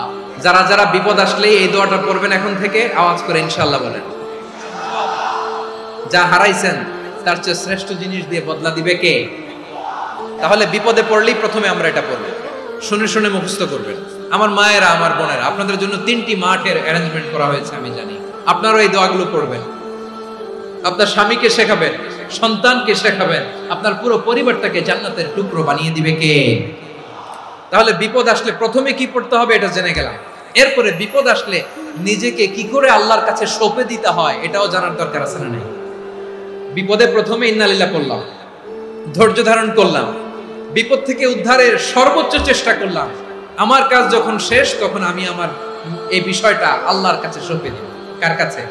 যারা যারা বিপদ আসলে এই দোয়াটা পড়বেন এখন থেকে আওয়াজ করে ইনশাআল্লাহ বলেন। যা হারাইছেন তার চেয়ে শ্রেষ্ঠ জিনিস দিয়ে বদলা দিবে কে? তাহলে বিপদে পড়লেই প্রথমে আমরা এটা পড়ব, শুনে শুনে মুখস্থ করবেন। আমার মায়েরা, আমার বোনেরা, আপনাদের জন্য 3টি মাঠের অ্যারেঞ্জমেন্ট করা হয়েছে, আমি জানি। আপনারাও এই দোয়াগুলো পড়বেন, আপনার স্বামীকে শেখাবেন, সন্তানকে শেখাবেন, আপনার পুরো পরিবারটাকে জান্নাতের টুকরো বানিয়ে দিবে কে? তাহলে বিপদ আসলে প্রথমে কি পড়তে হবে এটা জেনে গেলাম। এরপরে বিপদ আসলে নিজেকে কি করে আল্লাহর কাছে সঁপে দিতে হয় এটাও জানার দরকার আছে না নাই? বিপদে প্রথমে ইন্না লিল্লাহ করলাম, ধৈর্য ধারণ করলাম, বিপদ থেকে উদ্ধারের সর্বোচ্চ চেষ্টা করলাম। আমার কাজ যখন শেষ তখন আমি আমার এই বিষয়টা আল্লাহর কাছে সঁপে দিই। কার কাছে?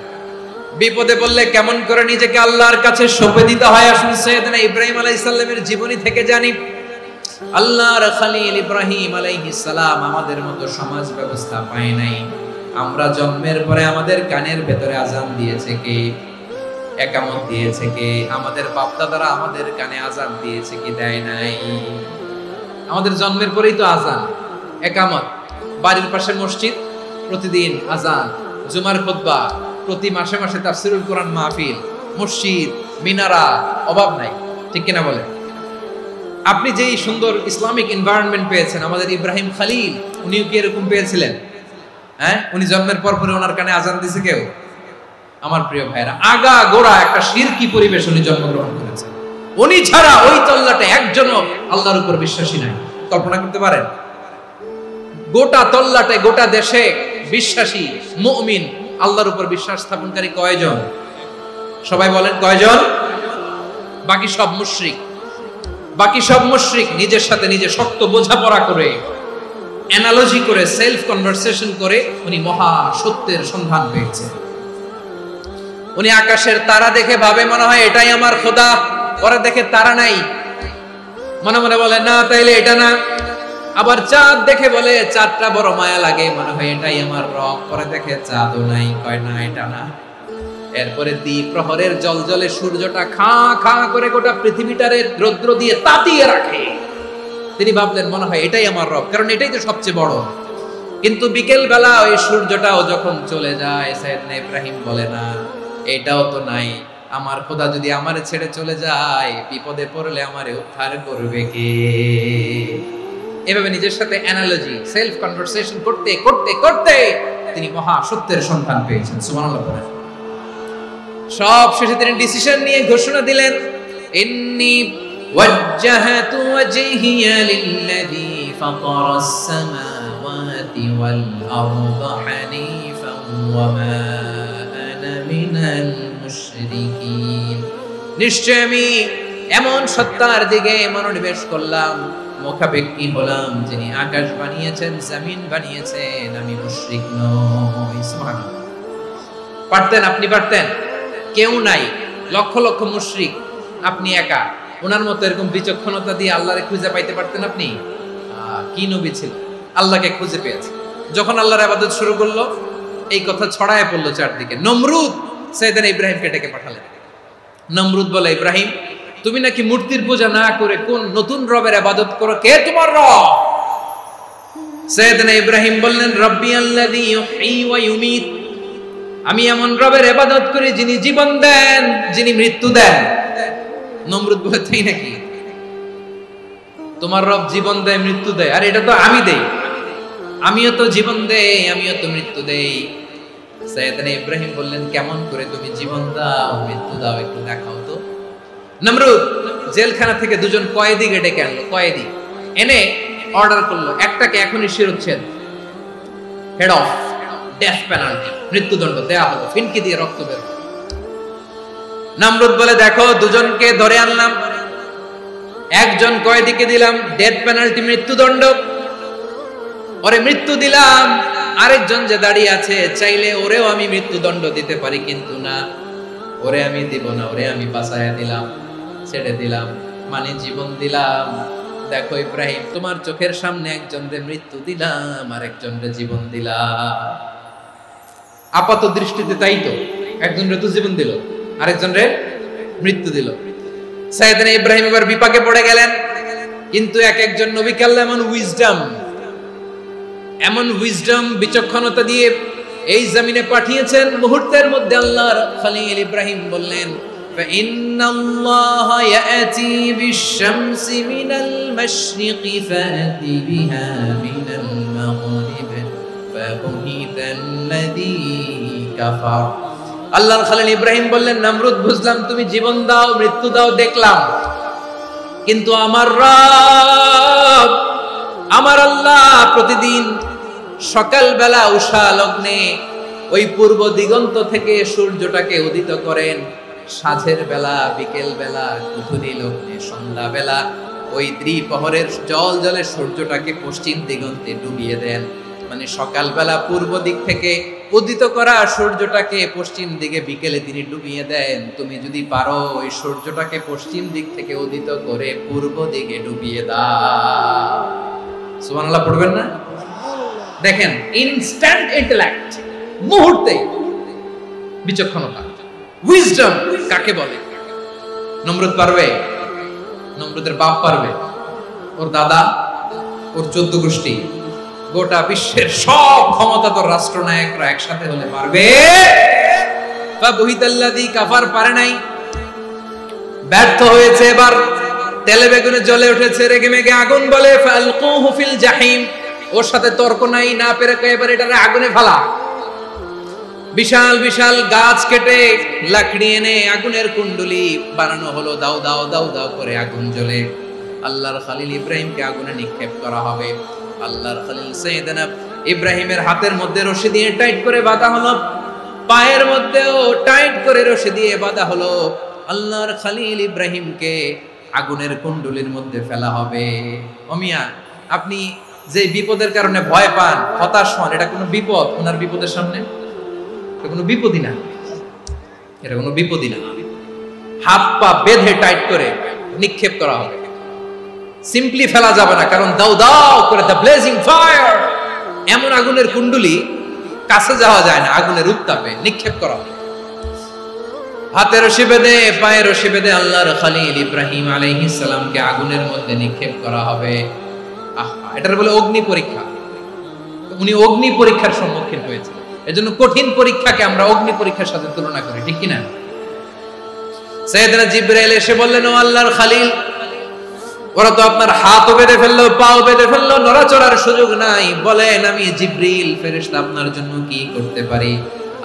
বিপদে বললে কেমন করে নিজেকে আল্লাহর কাছে সঁপে দিতে হয় আসুন সাইয়েদনা ইব্রাহিম আলাইহিস সালামের জীবনী থেকে জানি। আল্লাহর খলিল ইব্রাহিম আলাইহিস সালাম আমাদের মতো সমাজ ব্যবস্থা পায় নাই। আমরা জন্মের পরে আমাদের কানের ভেতরে আজান দিয়েছে কে? একামত দিয়েছে কে? আমাদের বাপ-দাদারা আমাদের কানে আজান দিয়েছে কি? দেয় নাই। আমাদের জন্মের পরেই তো আজান, একামত, বাড়ির পাশে মসজিদ, প্রতিদিন আজান, জুমার খুতবা, প্রতি মাসে মাসে তাফসীরুল কোরআন মাহফিল, মসজিদ, মিনারা, অভাব নাই। ঠিক কিনা বলেন? আপনি যেই সুন্দর ইসলামিক এনভায়রনমেন্ট পেয়েছেন, আমাদের ইব্রাহিম খলিল উনিও কি এরকম পেয়েছিলেন? হ্যাঁ, উনি জন্মের পর পরে ওনার কানে আজান দিয়েছে কেউ? আমার প্রিয় ভাইরা, আগা গোড়া একটা শিরকি পরিবেশ উনি জন্মগ্রহণ করেছেন। উনি ছাড়া ওই তল্লাটে একজনও আল্লাহর উপর বিশ্বাসী নাই। কল্পনা করতে পারেন? গোটা তল্লাটে, গোটা দেশে বিশ্বাসী মুমিন, আল্লাহর উপর বিশ্বাস স্থাপনকারী কয়জন? সবাই বলেন কয়জন? বাকি সব মুশরিক। বাকি সব মুশরিক নিজের সাথে নিজে শক্ত বোঝাপড়া করে, অ্যানালজি করে, সেলফ কনভারসেশন করে উনি মহা সত্যের সন্ধান পেয়েছেন। উনি আকাশের তারা দেখে ভাবে মনে হয় এটাই আমার খোদা, পরে দেখে তারা নাই, মনে মনে বলে না তাইলে এটা না। আবার চাঁদ দেখে বলে চাঁদটা বড় মায়া লাগে, মনে হয় এটাই আমার রব, পরে দেখে চাঁদও নাই, কয় না এটা না। এরপরে দ্বীপ প্রহরের জলজলে সূর্যটা খা খা করে গোটা পৃথিবীটারে রৌদ্র দিয়ে তাতিয়ে রাখে। তিনি ভাবলেন মনে হয় এটাই আমার রব, কারণ এটাই তো সবচেয়ে বড়। কিন্তু বিকেল বেলা ওই সূর্যটাও যখন চলে যায়, সাইয়েদনা ইব্রাহিম বলে না এটাও তো নাই, আমার খোদা যদি আমারে ছেড়ে চলে যায়, বিপদে পড়লে আমারে উদ্ধার করবে কে? এভাবে নিজের সাথে অ্যানালজি, সেলফ কনভারসেশন করতে করতে করতে তিনি মহা সত্যের সন্ধান পেয়েছেন। সুবহানাল্লাহ। সব শেষে তিনি ডিসিশন নিয়ে ঘোষণা দিলেন, ইন্নী ওয়াজ্জাহাতু ওয়াজহিয়া লিল্লাযী ফাতারাস সামাওয়াতি ওয়াল আরদা হানিফান ওয়া মা আনা মিনাল মুশরিকিন। নিশ্চয় আমি এমন সত্তার দিকে মনোনিবেশ করলাম মুখাপেক্ষী হলাম যিনি আকাশ বানিয়েছেন, জমিন বানিয়েছেন, আমি মুশরিক নই। সুবহানাল্লাহ। পারতেন, আপনি পারতেন? কেউ নাই, লক্ষ লক্ষ মুশরিক, আপনি একা। ওনার মতো এরকম বিচক্ষণতা দিয়ে আল্লাহরে খুঁজে পাইতে পারতেন আপনি? কি নবী ছিল, আল্লাহকে খুঁজে পেয়েছে। যখন আল্লাহর ইবাদত শুরু করলো, এই কথা ছড়ায় পড়লো চারদিকে। নমরুদ সাইয়েদনা ইব্রাহিমকে ডেকে পাঠালেন। নমরুদ বলে, ইব্রাহিম, তুমি নাকি মূর্তির পূজা না করে কোন নতুন রবের ইবাদত করো, কে তোমার রব? সাইয়েদনা ইব্রাহিম বললেন, রব্বি আল্লাযী ইউহয়ী ওয়া ইউমীত, আমি এমন রবের ইবাদত করি যিনি জীবন দেন, যিনি মৃত্যু দেন। নমরুদ বলে, তাই নাকি? তোমার রব জীবন দেয়, মৃত্যু দেয়, আর এটা তো আমি দেই। আমিও তো জীবন দেই, আমিও তো মৃত্যু দেই। সাইয়েদনা ইব্রাহিম বললেন, কেমন করে তুমি জীবন দাও, মৃত্যু দাও, একটু দেখাও তো। নমরুদ জেলখানা থেকে দুজন কয়েদিকে ডেকে আনলো। কয়েদি এনে অর্ডার করলো, একটাকে এখনই শিরোচ্ছেদ, হেড অফ, ডেথ পেনাল্টি, মৃত্যুদণ্ড দেয়া হলো, ফিনকি দিয়ে রক্ত বের। নমরুদ বলে, দেখো, দুজনকে ধরে আনলাম, একজন কয়েদিকে দিলাম ডেথ পেনাল্টি, মৃত্যুদণ্ড, ওরে মৃত্যু দিলাম। আরেকজন যে দাঁড়িয়ে আছে, চাইলে ওরেও আমি মৃত্যুদণ্ড দিতে পারি, কিন্তু না, ওরে আমি দিব না, ওরে আমি বাঁচায়া দিলাম, ছেড়ে দিলাম, মানে জীবন দিলাম। দেখো ইব্রাহিম, তোমার চোখের সামনে একজনরে মৃত্যু দিলাম, আর একজনরে জীবন দিলাম। আপাত দৃষ্টিতে তাই তো, একজনরে তো জীবন দিল, আরেকজনরে মৃত্যু দিল। সাইয়েদনা ইব্রাহিম এবার বিপাকে পড়ে গেলেন। কিন্তু এক একজন নবীকে আল্লাহ এমন উইজডম, বিচক্ষণতা দিয়ে এই জমিনে পাঠিয়েছেন। মুহূর্তের মধ্যে আল্লাহর খলিল ইব্রাহিম বললেন, ফাইন্নাল্লাহা ইয়াতি বিশ-শামসি মিনাল মাশরিকি ফাতি বিহা মিনাল মাগরিব ফাবুহিতাল্লাযী কাফার। আল্লাহর খলিল ইব্রাহিম বললেন, নমরুদ, বুঝলাম তুমি জীবন দাও, মৃত্যু দাও, দেখলাম, কিন্তু আমার রব, আমার আল্লাহ প্রতিদিন সকালবেলা উষা লগ্নে ওই পূর্ব দিগন্ত থেকে সূর্যটাকে উদিত করেন, সাঁঝের বেলা, বিকেল বেলা, গধূলি লগ্নে, সন্ধ্যা বেলা ওই দ্বিপ্রহরের জল জলে সূর্যটাকে পশ্চিম দিগন্তে ডুবিয়ে দেন। মানে সকালবেলা পূর্ব দিক থেকে উদিত করা সূর্যটাকে পশ্চিম দিকে বিকেলে তিনি ডুবিয়ে দেন। তুমি যদি পারো ওই সূর্যটাকে পশ্চিম দিক থেকে উদিত করে পূর্ব দিকে ডুবিয়ে দাও। সুবহানাল্লাহ পড়বেন না? দেখেন, ইনস্ট্যান্ট ইন্টেলেক্ট, মুহূর্তে বিচক্ষণতা, উইজডম কাকে বলে? নমরুদ পারবে? নমরুদের বাপ পারবে? ওর দাদা, ওর 14 গোষ্ঠী, গোটা বিশ্বের সব ক্ষমতাধর রাষ্ট্রনায়করা একসাথে হলে পারবে? ফাবুহিতাল্লাযী কাফার পারে নাই, ব্যর্থ হয়েছে। এবার তেলে বেগুনে জ্বলে উঠেছে, রেগে মেগে আগুন বলে, ফালকুহু ফিল জাহিম। ওর সাথে তর্ক নাই, না পেরে এবার এটারে আগুনে ফেলা। বিশাল বিশাল গাছ কেটে লাকড়ি এনে আগুনের কুণ্ডলি বানানো হলো, দাও দাও দাও দাও করে আগুন জ্বলে। আল্লাহর খলিল ইব্রাহিমকে আগুনে নিক্ষেপ করা হবে। আল্লাহর খলিল সাইয়েদনা ইব্রাহিমের হাতের মধ্যে রশি দিয়ে টাইট করে বাঁধা হলো, পায়ের মধ্যেও টাইট করে রশি দিয়ে বাঁধা হলো। আল্লাহর খলিল ইব্রাহিমকে আগুনের কুণ্ডলির মধ্যে ফেলা হবে। ওমিয়া, আপনি যে বিপদের কারণে ভয় পান, হতাশ হন, এটা কোনো বিপদ? ওনার বিপদের সামনে এটা কোনো বিপদই না, এটা কোনো বিপদই না। হাত পা বেঁধে টাইট করে নিক্ষেপ করা হবে, সিম্পলি ফেলা যাবে না, কারণ দাও দাও করে দ্য ব্লেজিং ফায়ার, এমন আগুনের কুণ্ডলি, কাছে যাওয়া যায় না, আগুনের উত্তাপে নিক্ষেপ করা হবে। হাতে রশি বেঁধে, পায়ে রশি বেঁধে আল্লাহর খলিল ইব্রাহিম আলাইহিস সালামকে আগুনের মধ্যে নিক্ষেপ করা হবে। এটার বলে অগ্নি পরীক্ষা। উনি অগ্নি পরীক্ষার সম্মুখীন হয়েছে, এজন্য কঠিন পরীক্ষাকে আমরা অগ্নি পরীক্ষার সাথে তুলনা করি, ঠিক কিনা? সাইয়েদনা জিবরাইল এসে বললেন, ও আল্লাহর খলিল, ওরা তো আপনার হাতও বেঁধে ফেললো, পাও বেঁধে ফেললো, নড়াচড়ার সুযোগ নাই, বলেন আমি জিবরিল ফেরেশতা আপনার জন্য কি করতে পারি?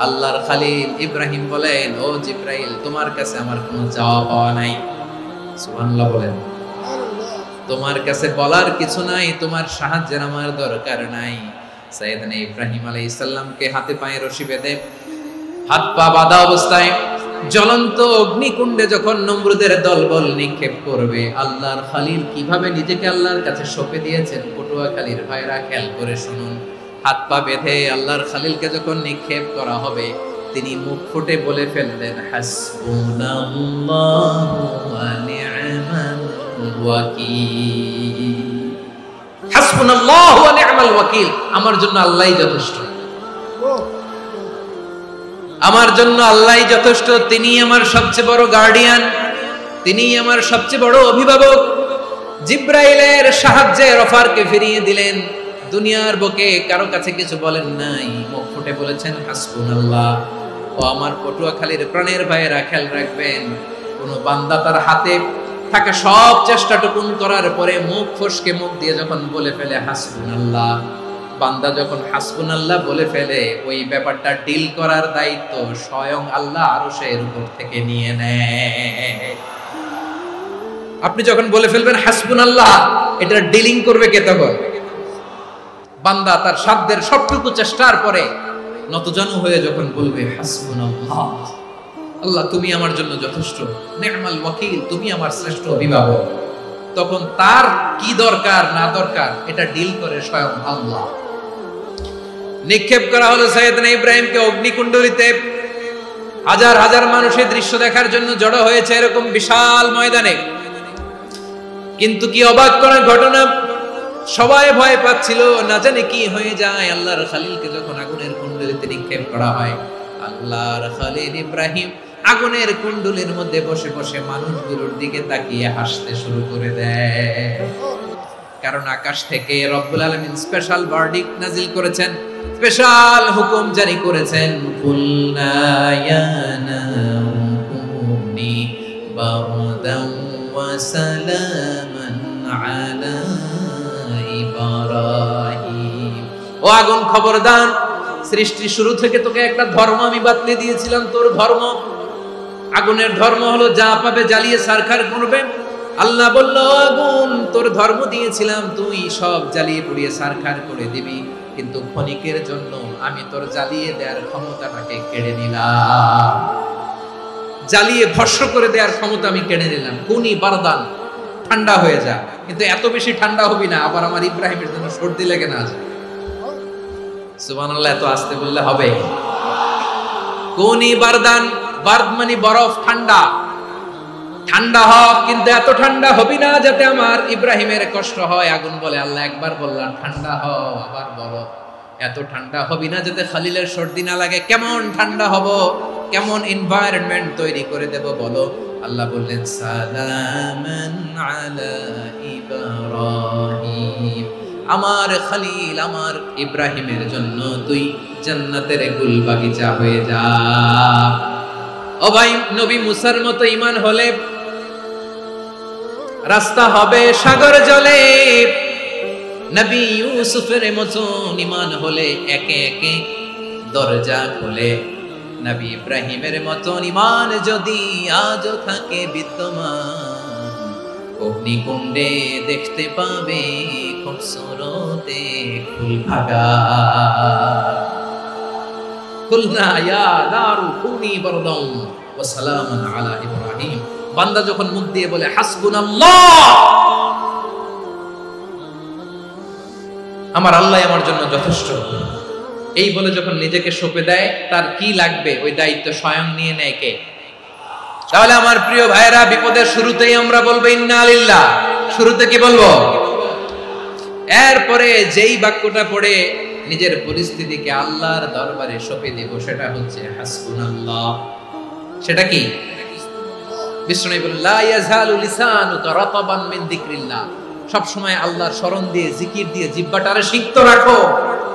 আল্লাহর খলিল ইব্রাহিম বলেন, ও জিবরাইল, তোমার কাছে আমার কোনো চাওয়া পাওয়া নাই। সুবহানাল্লাহ বলেন। তোমার কাছে বলার কিছু নাই, তোমার সাহায্যের আমার দরকার নাই। সাইয়েদনা ইব্রাহিম আলাইহিস সালামকে হাতে পায়ে রশি বেঁধে, হাত পা বাঁধা অবস্থায় জ্বলন্ত অগ্নিকুণ্ডে যখন নমরুদের দলবল নিক্ষেপ করবে, আল্লাহর খলিল কিভাবে নিজেকে আল্লাহর কাছে সঁপে দিয়েছেন পটুয়াখালীর ভাইরা খেয়াল করে শুনুন। হাত পা বেঁধে আল্লাহর খলিলকে যখন নিক্ষেপ করা হবে, তিনি মুখ ফুটে বলে ফেললেন, হাসবুনাল্লাহু ওয়া নি'মাল ওয়াকিল। হাসবুনাল্লাহু ওয়া নি'মাল ওয়াকিল, আমার জন্য আল্লাহই যথেষ্ট, আমার জন্য আল্লাহই যথেষ্ট। তিনি আমার সবচেয়ে বড় গার্ডিয়ান, তিনি আমার সবচেয়ে বড় অভিভাবক। জিব্রাইলের সাহায্যে রফারকে ফিরিয়ে দিলেন, দুনিয়ার বুকে কারো কাছে কিছু বলেন নাই, মুখ ফুটে বলেছেন হাসবুনাল্লাহ। ও আমার পটুয়াখালীর প্রাণের ভাইয়েরা খেয়াল রাখবেন, কোন বান্দা তার হাতে থাকা সব চেষ্টাটুকুন করার পরে মুখ ফসকে মুখ দিয়ে যখন বলে ফেলে হাসবুনাল্লাহ, বান্দা যখন হাসবুনাল্লাহ বলে ফেলে, ওই ব্যাপারটা ডিল করার দায়িত্ব স্বয়ং আল্লাহ আরশের উপর থেকে নিয়ে নেয়। আপনি যখন বলে ফেলবেন হাসবুনাল্লাহ, এটা ডিলিং করবে কে তখন? বান্দা তার সাধ্যের সবটুকু চেষ্টার পরে নতজানু হয়ে যখন বলবে হাসবুনাল্লাহ, আল্লাহ তুমি আমার জন্য যথেষ্ট, নি'মাল ওয়াকিল, তুমি আমার শ্রেষ্ঠ অভিভাবক, তখন তার কি দরকার না দরকার এটা ডিল করে স্বয়ং আল্লাহ। নিক্ষেপ করা হলো সাইয়েদনা ইব্রাহিমকে অগ্নিকুণ্ডলিতে। হাজার হাজার মানুষের দৃশ্য দেখার জন্য জড়ো হয়েছে এরকম বিশাল ময়দানে। কিন্তু কি অবাক করার ঘটনা, সবাই ভয় পাচ্ছিল, না জানে কি হয়ে যায়। আল্লাহর খলিলকে যখন আগুনের কুণ্ডলিতে নিক্ষেপ করা হয়, আল্লাহর খলিল ইব্রাহিম আগুনের কুণ্ডলীর মধ্যে বসে বসে মানুষগুলোর দিকে তাকিয়ে হাসতে শুরু করে দেয়। কারণ আকাশ থেকে রব্বুল আলামিন স্পেশাল ভার্ডিক্ট নাজিল করেছেন, স্পেশাল হুকুম জারি করেছেন, কুলনা ইয়া নারু কুনি বারদান ওয়া সালামান আলা ইব্রাহিম। ও আগুন খবরদার, সৃষ্টির শুরু থেকে তোকে একটা ধর্ম আমি বাতলে দিয়েছিলাম, তোর ধর্ম, আগুনের ধর্ম হলো যা পাবে জ্বালিয়ে সারখার করবে। আল্লাহ বলল, আগুন তোর ধর্ম দিয়েছিলাম, তুই সব জ্বালিয়ে পুড়িয়ে সারখার করে দিবি, কিন্তু ক্ষণিকের জন্য আমি তোর জ্বালিয়ে দেওয়ার ক্ষমতাটাকে কেড়ে নিলাম, জ্বালিয়ে ভস্ম করে দেওয়ার ক্ষমতা আমি কেড়ে নিলাম। কুনি বারদান, ঠান্ডা হয়ে যা, কিন্তু এত বেশি ঠান্ডা হবি না আবার আমার ইব্রাহিমের জন্য সর্দি লেগে না যায়। সুবহানাল্লাহ, এত আস্তে বললে হবে? কুনি বারদান, বারদ মানে বরফ, ঠান্ডা, ঠান্ডা হ, কিন্তু এত ঠান্ডা হবি না যাতে আমার ইব্রাহিমের কষ্ট হয়। আগুন বলে, আল্লাহ একবার বললাম ঠান্ডা হ, আবার বলো এত ঠান্ডা হবি না যাতে খলিলের সর্দি না লাগে। কেমন ঠান্ডা হব, কেমন এনভায়রনমেন্ট তৈরি করে দেব বলো? আল্লাহ বললেন, সালামান আলা ইব্রাহিম, আমার খলিল আমার ইব্রাহিমের জন্য তুই জান্নাতের গুল বাগিচা হয়ে যা। ও ভাই, নবী মুসার মতো ঈমান হলে রাস্তা হবে সাগর জলে, নবী ইউসুফের মতো ঈমান হলে একে একে দরজা খুলে, নবী ইব্রাহিমের মতো ঈমান যদি আজও থাকে বিদ্যমান, অগ্নিকুণ্ডে দেখতে পাবে খুবসুরতে ফুলভাগা। কুলনা ইয়া নারু কুনি বারদান ওয়া সালামান আলা ইব্রাহিম। বান্দা যখন মুখ দিয়ে বলে হাসবুনাল্লাহ, আমার আল্লাহ আমার জন্য যথেষ্ট, এই বলে যখন নিজেকে সঁপে দেয়, তার কি লাগবে ওই দায়িত্ব স্বয়ং নিয়ে নেয় কে? তাহলে আমার প্রিয় ভাইরা, বিপদের শুরুতেই আমরা বলবো ইন্না লিল্লাহ। শুরুতে কি বলবো? এরপরে যেই বাক্যটা পড়ে নিজের পরিস্থিতিকে আল্লাহর দরবারে সঁপে দিব, সেটা হচ্ছে হাসবুনাল্লাহ। সেটা কি? বিষ্ণু বলেন, লা ইয়াজালু লিসানুকা রাতাবান মিন যিকরিল্লাহ, সব সময় আল্লাহর স্মরণ দিয়ে, জিকির দিয়ে জিহ্বাটারে সিক্ত রাখো।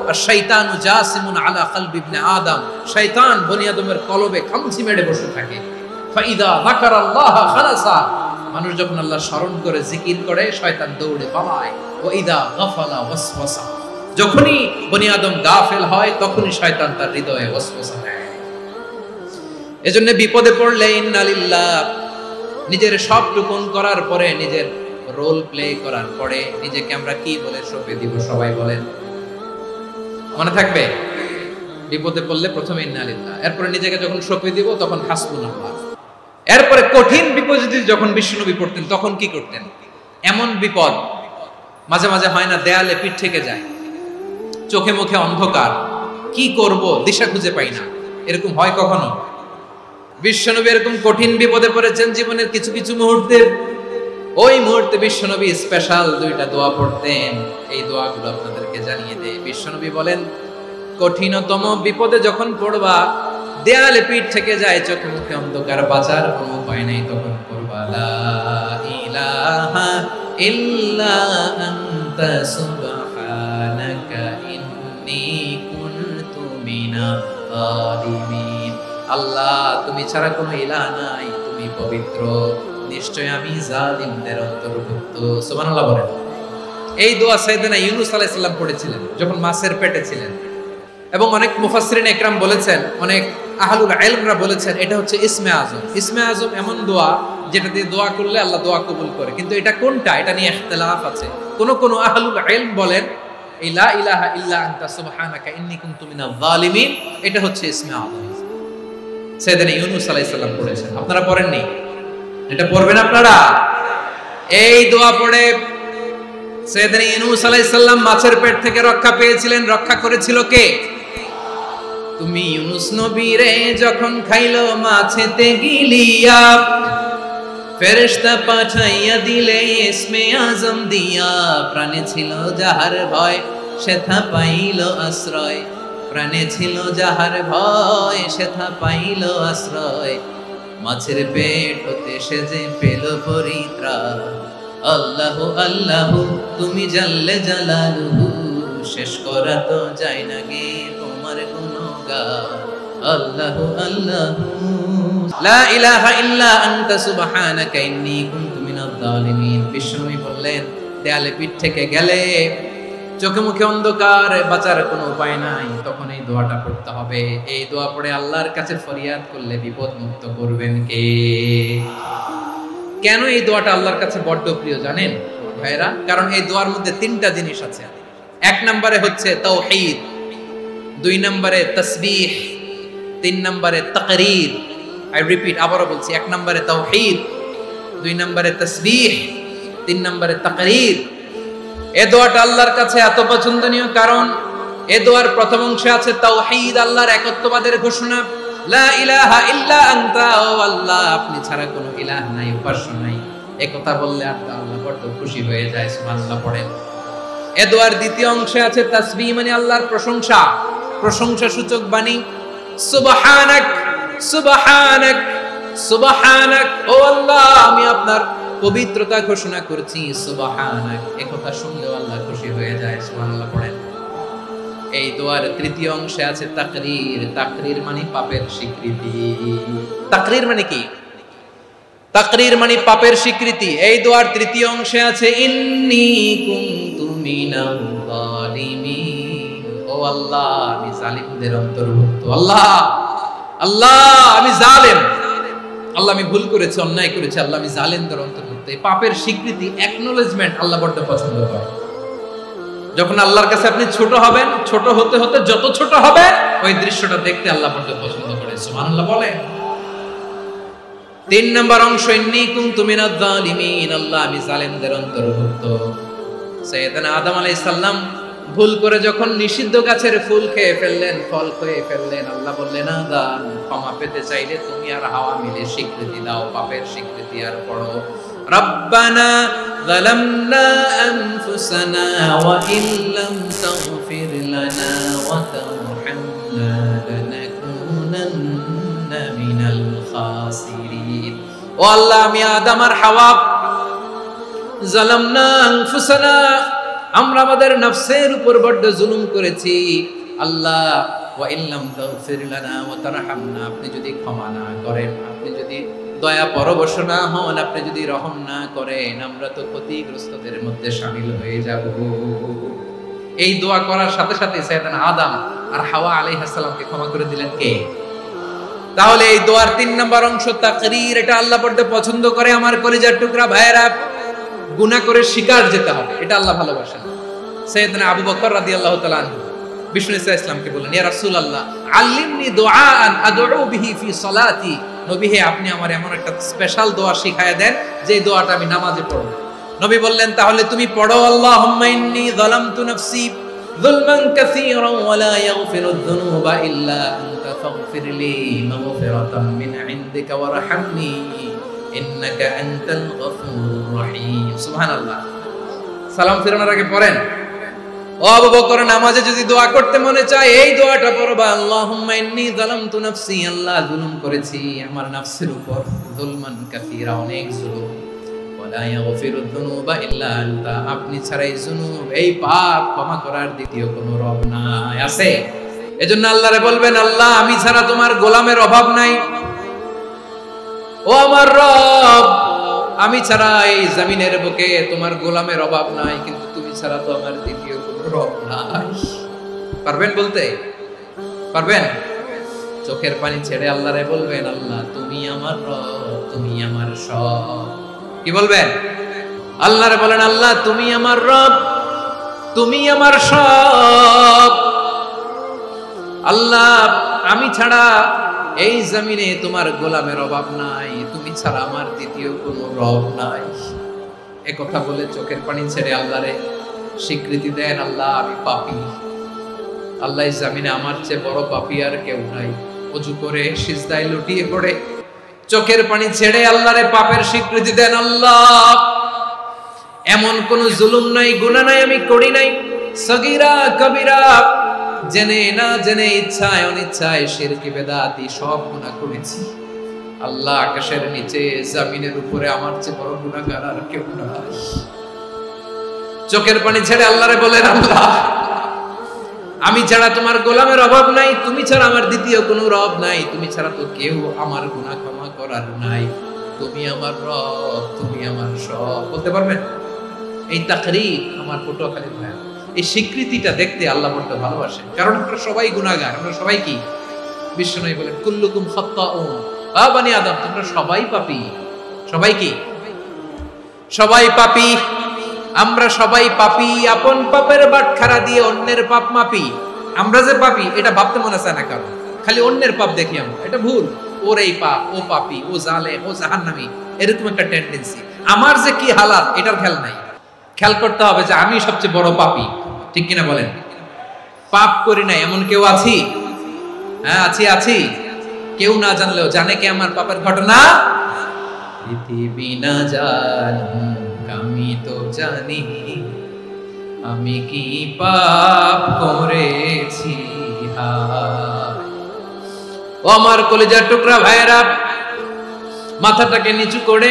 আর শয়তানু জাসিমুন আলা কলবি ইবনে আদম, শয়তান বনি আদমের কলবে খামচি মেরে বসে থাকে। ফাইদা যাকারাল্লাহ খালাসা, মানুষ যখন আল্লাহর স্মরণ করে জিকির করে, শয়তান দৌড়ে পালায়। ওয়া ইদা গাফালা ওয়াসওয়াসা, যখনই বনি আদম গাফেল হয় তখনই শয়তান তার হৃদয়ে ওয়াসওয়াসা দেয়। এজন্য বিপদে পড়লে ইন্না লিল্লাহ, নিজের সবটুকুন করার পরে, নিজের রোল প্লে করার পরে নিজেকে আমরা কি বলে সঁপে দিব? সবাই বলেন, মনে থাকবে? বিপদে পড়লে প্রথমে ইন্না লিল্লাহ, এরপরে নিজেকে যখন সঁপে দিব তখন হাসবুনাল্লাহ। এরপরে কঠিন বিপদে যখন বিশ্বনবী পড়তেন তখন কি করতেন? এমন বিপদ মাঝে মাঝে হয় না, দেয়ালে পিঠ থেকে যায়, চোখে মুখে অন্ধকার, কি করব দিশা খুঁজে পাই না, এরকম হয় কখনো? বিশ্বনবী এরকম কঠিন বিপদে পড়েছেন জীবনের কিছু কিছু মুহূর্তে। ওই মুহূর্তে বিশ্বনবী স্পেশাল 2টা দোয়া পড়তেন। এই দোয়াগুলো আপনাদেরকে জানিয়ে দেয়। বিশ্বনবী বলেন, কঠিনতম বিপদে যখন পড়বা, দেয়ালে পিঠ থেকে যায়, চোখে মুখে অন্ধকার, বাঁচার কোনো উপায় নাই, তখন পড়বা লা ইলাহা ইল্লা আনতা সুবহানাকা ইন্নী কুনতু মিনাজ জালিমিন। আল্লাহ, তুমি ছাড়া কোনো ইলাহ নাই, তুমি পবিত্র, নিশ্চয় আমি জালিমদের অন্তর্ভুক্ত। সুবহানাল্লাহ বলেন। এই দোয়া সাইয়েদনা ইউনূস আলাইহিস সালাম পড়েছিলেন যখন মাছের পেটে ছিলেন। এবং অনেক মুফাসসিরিন একরাম বলেছেন, অনেক আহলুল ইলমরা বলেছেন, এটা হচ্ছে ইসমে আজম। ইসমে আজম এমন দোয়া যেটা দিয়ে দোয়া করলে আল্লাহ দোয়া কবুল করে। কিন্তু এটা কোনটা, এটা নিয়ে ইখতিলাফ আছে। কোন আহলুল ইলম বলেন এই লা ইলাহা ইল্লা আনতা সুবহানাকা ইন্নী কুনতু মিনাজ জালিমিন, এটা হচ্ছে ইসমে আজম। সাইয়েদনা ইউনূস আলাইহিস সালাম পড়েছেন, আপনারা পড়েননি? এটা পড়বেন আপনারা। এই দোয়া পড়ে সাইয়েদনা ইউনূস আলাইহিস সালাম মাছের পেট থেকে রক্ষা পেয়েছিলেন। রক্ষা করেছিল কে? তুমি ইউনূস নবীরে যখন খাইলো মাছেতে গিলিয়া, ফেরেশতা পাঠাইয়া দিলে ইসমে আজম দিয়া। প্রাণে ছিল যাহার ভয়, সেথা পাইল আশ্রয়। প্রাণে ছিল যাহার ভয়, সেথা পাইল আশ্রয়। মাছের পেট হতে সে যে পেল পরিত্রাণ। আল্লাহু আল্লাহু তুমি জাল্লে জালালুহু, শেষ করা তো যায় না গে তোমার গুণগান। আল্লাহু আল্লাহু লা ইলাহা ইল্লা আনতা সুবহানাকা ইন্নী কুনতু মিনাজ জালিমিন। বিশ্বনবী বললেন, দেয়ালে পিঠ থেকে গেলে, চোখে মুখে অন্ধকার, বাঁচার কোনো উপায় নাই, তখন এই দোয়াটা পড়তে হবে। এই দোয়া পড়ে আল্লাহর কাছে ফরিয়াদ করলে বিপদ মুক্ত করবেন কে? কেন এই দোয়াটা আল্লাহর কাছে বড্ড প্রিয় জানেন ভাইরা? কারণ এই দোয়ার মধ্যে 3টা জিনিস আছে। 1 নম্বরে হচ্ছে তাওহীদ, 2 নম্বরে তাসবিহ, 3 নম্বরে তাকরীর। আই রিপিট, আবারো বলছি, 1 নম্বরে তাওহীদ, 2 নম্বরে তাসবিহ, 3 নম্বরে তাকরীর। এই দোয়াটা আল্লাহর কাছে এত পছন্দনীয় কারণ এই দোয়ার প্রথম অংশে আছে তাওহীদ, আল্লাহর একত্ববাদের ঘোষণা। লা ইলাহা ইল্লা আনতা, ও আল্লাহ আপনি ছাড়া কোনো ইলাহ নাই, উপাস্য নাই। এই কথা বললে আল্লাহ বড় খুশি হয়ে যায়। সুবহানাল্লাহ পড়েন। এই দোয়ার দ্বিতীয় অংশে আছে তাসবিহ, মানে আল্লাহর প্রশংসা, প্রশংসা সূচক বাণী। সুবহানাক সুবহানাক সুবহানাক, ও আল্লাহ আমি আপনার পবিত্রতা ঘোষণা করছি। সুবহানাক, এই কথা শুনলেও আল্লাহ খুশি হয়ে যায়। সুবহানাল্লাহ পড়েন। এই দোয়ার তৃতীয় অংশে আছে তাকরীর। তাকরীর মানে পাপের স্বীকৃতি। তাকরীর মানে কি? তাকরীর মানে পাপের স্বীকৃতি। এই দোয়ার তৃতীয় অংশে আছে ইন্নী কুনতু মিনাল জালিমিন, ও আল্লাহ আমি জালিমদের অন্তর্ভুক্ত। আল্লাহ আল্লাহ আমি জালেম, আল্লাহ আমি ভুল করেছি, অন্যায় করেছি, আল্লাহ আমি জালেমদের অন্তর্ভুক্ত। এই পাপের স্বীকৃতি, অ্যাকনোলেজমেন্ট আল্লাহ বড় পছন্দ করে। যখন আল্লাহর কাছে আপনি ছোট হবেন, ছোট হতে হতে যত ছোট হবে, ওই দৃশ্যটা দেখতে আল্লাহ বড় পছন্দ করে। সুবহানাল্লাহ বলেন। 3 নম্বর অংশ ইন্নী কুনতু মিনাজ জালিমিন, আল্লাহ আমি জালেমদের অন্তর্ভুক্ত। সাইয়েদনা আদম আলাইহিস সালাম ভুল করে যখন নিষিদ্ধ গাছের ফুল খেয়ে ফেললেন, ফল খেয়ে ফেললেন, আল্লাহ বললেন আদম ক্ষমা পেতে চাইলে তুমি আর হাওয়া মিলে স্বীকৃতি দাও, পাপের স্বীকৃতি। আর পড়ো রব্বানা যালামনা আনফুসানা ওয়া ইল্লাম তাগফির লানা ওয়া তারহামনা লানাকুনান্না মিনাল খাসিরিন। ও আল্লাহ আমি আদম আর হাওয়া যালামনা আনফুসানা, আমরা আমাদের নফসের উপর বড় জুলুম করেছি। আল্লাহ ওয়া ইল্লাম তাগফির লানা ওয়া তারহামনা, আপনি যদি ক্ষমা না করেন, আপনি যদি দয়া পরবশ না হন, আপনি যদি রহম না করেন, আমরা তো ক্ষতিগ্রস্তদের মধ্যে শামিল হয়ে যাব। এই দোয়া করার সাথে সাথে সাইয়েদনা আদম আর হাওয়া আলাইহিস সালামকে ক্ষমা করে দিলেন কে? তাহলে এই দোয়ার 3 নম্বর অংশ তাকরীর, এটা আল্লাহ বড় পছন্দ করে। আমার কলিজার টুকরা ভাইয়েরা, গুনাহ করে শিকার যেতে হবে, এটা আল্লাহ ভালোবাসেন। সাইয়েদনা আবু বকর রাদিয়াল্লাহু তাআলা আনহু বিষ্ণু ঈসা ইসলামকে বললেন, ইয়া রাসূলুল্লাহ আল্লিমনি দুআআন আদউ বিহি ফি সালাতি। নবী হে, আপনি আমার এমন একটা স্পেশাল দোয়া শিখায়া দেন যে দোয়াটা আমি নামাজে পড়ব। নবী বললেন, তাহলে তুমি পড়ো, আল্লাহুম্মা ইন্নী যালামতু নাফসি যুলমান কাসীরান ওয়া লা ইয়াগফিরুয যুনুবা ইল্লা আনতা ফাগফিরলি মাগফিরাতাম মিন ইনদিকা ওয়ারহামনি ইন্নাকা আনতাল গফুরুর রহিম। সুবহানাল্লাহ। সালাম ফিরানোর আগে পড়েন। ও আবু বকর, নামাজে যদি দোয়া করতে মনে চায় এই দোয়াটা পড়বা, আল্লাহুম্মা ইন্নী যালামতু নাফসি, আল্লাহ জুলুম করেছি আমার নফসের উপর, যুলমান কাসীরা, অনেক জুলুম, ওয়া লা ইয়াগফিরুয যুনুবা ইল্লা আনতা, আপনি ছাড়া এই জুনুব, এই পাপ ক্ষমা করার দ্বিতীয় কোনো রব নাই। আছে? এজন্য আল্লাহরে বলবেন, আল্লাহ আমি ছাড়া তোমার গোলামের অভাব নাই, ও আমার রব আমি ছাড়া এই জমিনের বুকে তোমার গোলামের অভাব নাই, কিন্তু তুমি ছাড়া তো আমার দ্বিতীয় কোনো রব নাই। পারবেন বলতে? পারবেন? চোখের পানি ছেড়ে আল্লাহরে বলবেন, আল্লাহ তুমি আমার রব, তুমি আমার সব। কি বলবেন? আল্লাহরে বলেন, আল্লাহ তুমি আমার রব, তুমি আমার সব। আল্লাহ আমি ছাড়া এই জমিনে তোমার গোলামের অভাব নাই, তুমি ছাড়া আমার দ্বিতীয় কোনো রব নাই। এ কথা বলে চোখের পানি ছেড়ে আল্লাহরে স্বীকৃতি দেন, আল্লাহ আমি পাপী, আল্লাহ এই জমিনে আমার চেয়ে বড় পাপী আর কেউ নাই। ওযু করে সিজদায় লুটিয়ে পড়ে চোখের পানি ছেড়ে আল্লাহরে পাপের স্বীকৃতি দেন, আল্লাহ এমন কোন জুলুম নাই, গুনাহ নাই আমি করি নাই, সগীরা কবিরা, জেনে না জেনে, ইচ্ছায় অনিচ্ছায়, শিরকি বেদাতি সব গুনাহ করেছি। আল্লাহ আকাশের নিচে জমিনের উপরে আমার চেয়ে বড় গুনাহগার আর কেউ নাই। চোখের পানি ছেড়ে আল্লাহরে বলেন, আল্লাহ আমি ছাড়া তোমার গোলামের অভাব নাই, তুমি ছাড়া আমার দ্বিতীয় কোনো রব নাই, তুমি ছাড়া তো কেউ আমার গুনাহ ক্ষমা করার নাই, তুমি আমার রব, তুমি আমার সব। বলতে পারবেন? এই তাকরীর আমার পটুয়াখালীর ভাই, এই স্বীকৃতিটা দেখতে আল্লাহ বড় ভালোবাসেন, কারণ আমরা সবাই গুনাহগার, আমরা সবাই কি? বিশ্বনবী বলেন, কুল্লুকুম খাত্তাউন, আ বনি আদম তোমরা সবাই পাপী। সবাই কি? সবাই পাপী। আমরা সবাই পাপী, আপন পাপের বাটখারা দিয়ে অন্যের পাপ মাপি। আমরা যে পাপী এটা ভাবতে মনে চায় না কারণ, খালি অন্যের পাপ দেখি আমরা, এটা ভুল। ওর এই পাপ, ও পাপী, ও জালেম, ও জাহান্নামী, এরকম একটা টেন্ডেন্সি। আমার যে কি হালাত এটার খেয়াল নাই। খেয়াল করতে হবে যে আমি সবচেয়ে বড় পাপী, ঠিক কিনা বলেন? পাপ করি না এমন কেউ আছি? হ্যাঁ আছি, আছি। কেউ না জানলেও জানে কে আমার পাপের ঘটনা? পৃথিবী না জানুক আমি তো জানি আমি কি পাপ করেছি। ও আমার কলিজার টুকরা ভাইয়েরা, মাথাটাকে নিচু করে